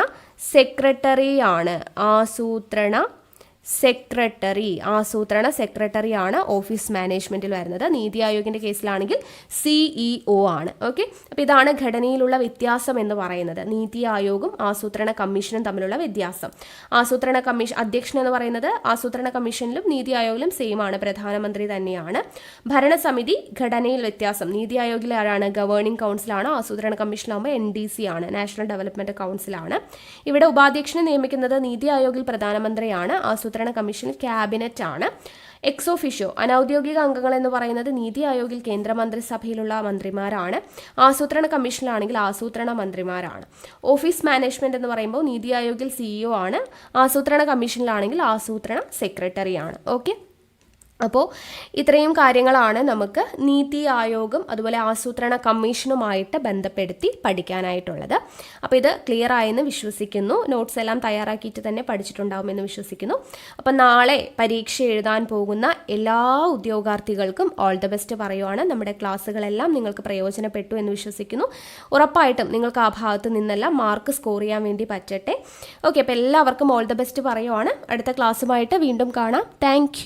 സെക്രട്ടറിയാണ്. ആസൂത്രണ സെക്രട്ടറിയാണ് ഓഫീസ് മാനേജ്മെന്റിൽ വരുന്നത്. നീതി ആയോഗിന്റെ കേസിലാണെങ്കിൽ CEO ആണ്. ഓക്കെ, അപ്പോൾ ഇതാണ് ഘടനയിലുള്ള വ്യത്യാസം എന്ന് പറയുന്നത്. നീതി ആയോഗും ആസൂത്രണ കമ്മീഷനും തമ്മിലുള്ള വ്യത്യാസം. ആസൂത്രണ കമ്മീഷൻ അധ്യക്ഷൻ എന്ന് പറയുന്നത് ആസൂത്രണ കമ്മീഷനിലും നീതി ആയോഗിലും സെയിം ആണ്, പ്രധാനമന്ത്രി തന്നെയാണ്. ഭരണസമിതി ഘടനയിൽ വ്യത്യാസം. നീതി ആയോഗിൽ ആരാണ്? ഗവേണിംഗ് കൗൺസിലാണ്. ആസൂത്രണ കമ്മീഷനിലാകുമ്പോൾ NDC ആണ്, നാഷണൽ ഡെവലപ്മെന്റ് കൗൺസിലാണ്. ഇവിടെ ഉപാധ്യക്ഷനെ നിയമിക്കുന്നത് നീതി ആയോഗിൽ പ്രധാനമന്ത്രിയാണ്, ആസൂത്രണ കമ്മീഷനിൽ ക്യാബിനറ്റ് ആണ്. എക്സ് ഒഫീഷ്യോ അനൗദ്യോഗിക അംഗങ്ങൾ എന്ന് പറയുന്നത് നീതി ആയോഗിൽ കേന്ദ്രമന്ത്രിസഭയിലുള്ള മന്ത്രിമാരാണ്. ആസൂത്രണ കമ്മീഷനിലാണെങ്കിൽ ആസൂത്രണ മന്ത്രിമാരാണ്. ഓഫീസ് മാനേജ്മെന്റ് എന്ന് പറയുമ്പോൾ നീതി ആയോഗിൽ CEO ആണ്, ആസൂത്രണ കമ്മീഷനിലാണെങ്കിൽ ആസൂത്രണ സെക്രട്ടറിയാണ്. ഓക്കെ, അപ്പോൾ ഇത്രയും കാര്യങ്ങളാണ് നമുക്ക് നീതി ആയോഗും അതുപോലെ ആസൂത്രണ കമ്മീഷനുമായിട്ട് ബന്ധപ്പെടുത്തി പഠിക്കാനായിട്ടുള്ളത്. അപ്പോൾ ഇത് ക്ലിയർ ആയെന്ന് വിശ്വസിക്കുന്നു. നോട്ട്സ് എല്ലാം തയ്യാറാക്കിയിട്ട് തന്നെ പഠിച്ചിട്ടുണ്ടാവുമെന്ന് വിശ്വസിക്കുന്നു. അപ്പം നാളെ പരീക്ഷ എഴുതാൻ പോകുന്ന എല്ലാ ഉദ്യോഗാർത്ഥികൾക്കും ഓൾ ദ ബെസ്റ്റ് പറയുവാണ്. നമ്മുടെ ക്ലാസ്സുകളെല്ലാം നിങ്ങൾക്ക് പ്രയോജനപ്പെട്ടു എന്ന് വിശ്വസിക്കുന്നു. ഉറപ്പായിട്ടും നിങ്ങൾക്ക് ആ ഭാഗത്ത് നിന്നെല്ലാം മാർക്ക് സ്കോർ ചെയ്യാൻ വേണ്ടി പറ്റട്ടെ. ഓക്കെ, അപ്പോൾ എല്ലാവർക്കും ഓൾ ദ ബെസ്റ്റ് പറയുവാണ്. അടുത്ത ക്ലാസ്സുമായിട്ട് വീണ്ടും കാണാം. താങ്ക്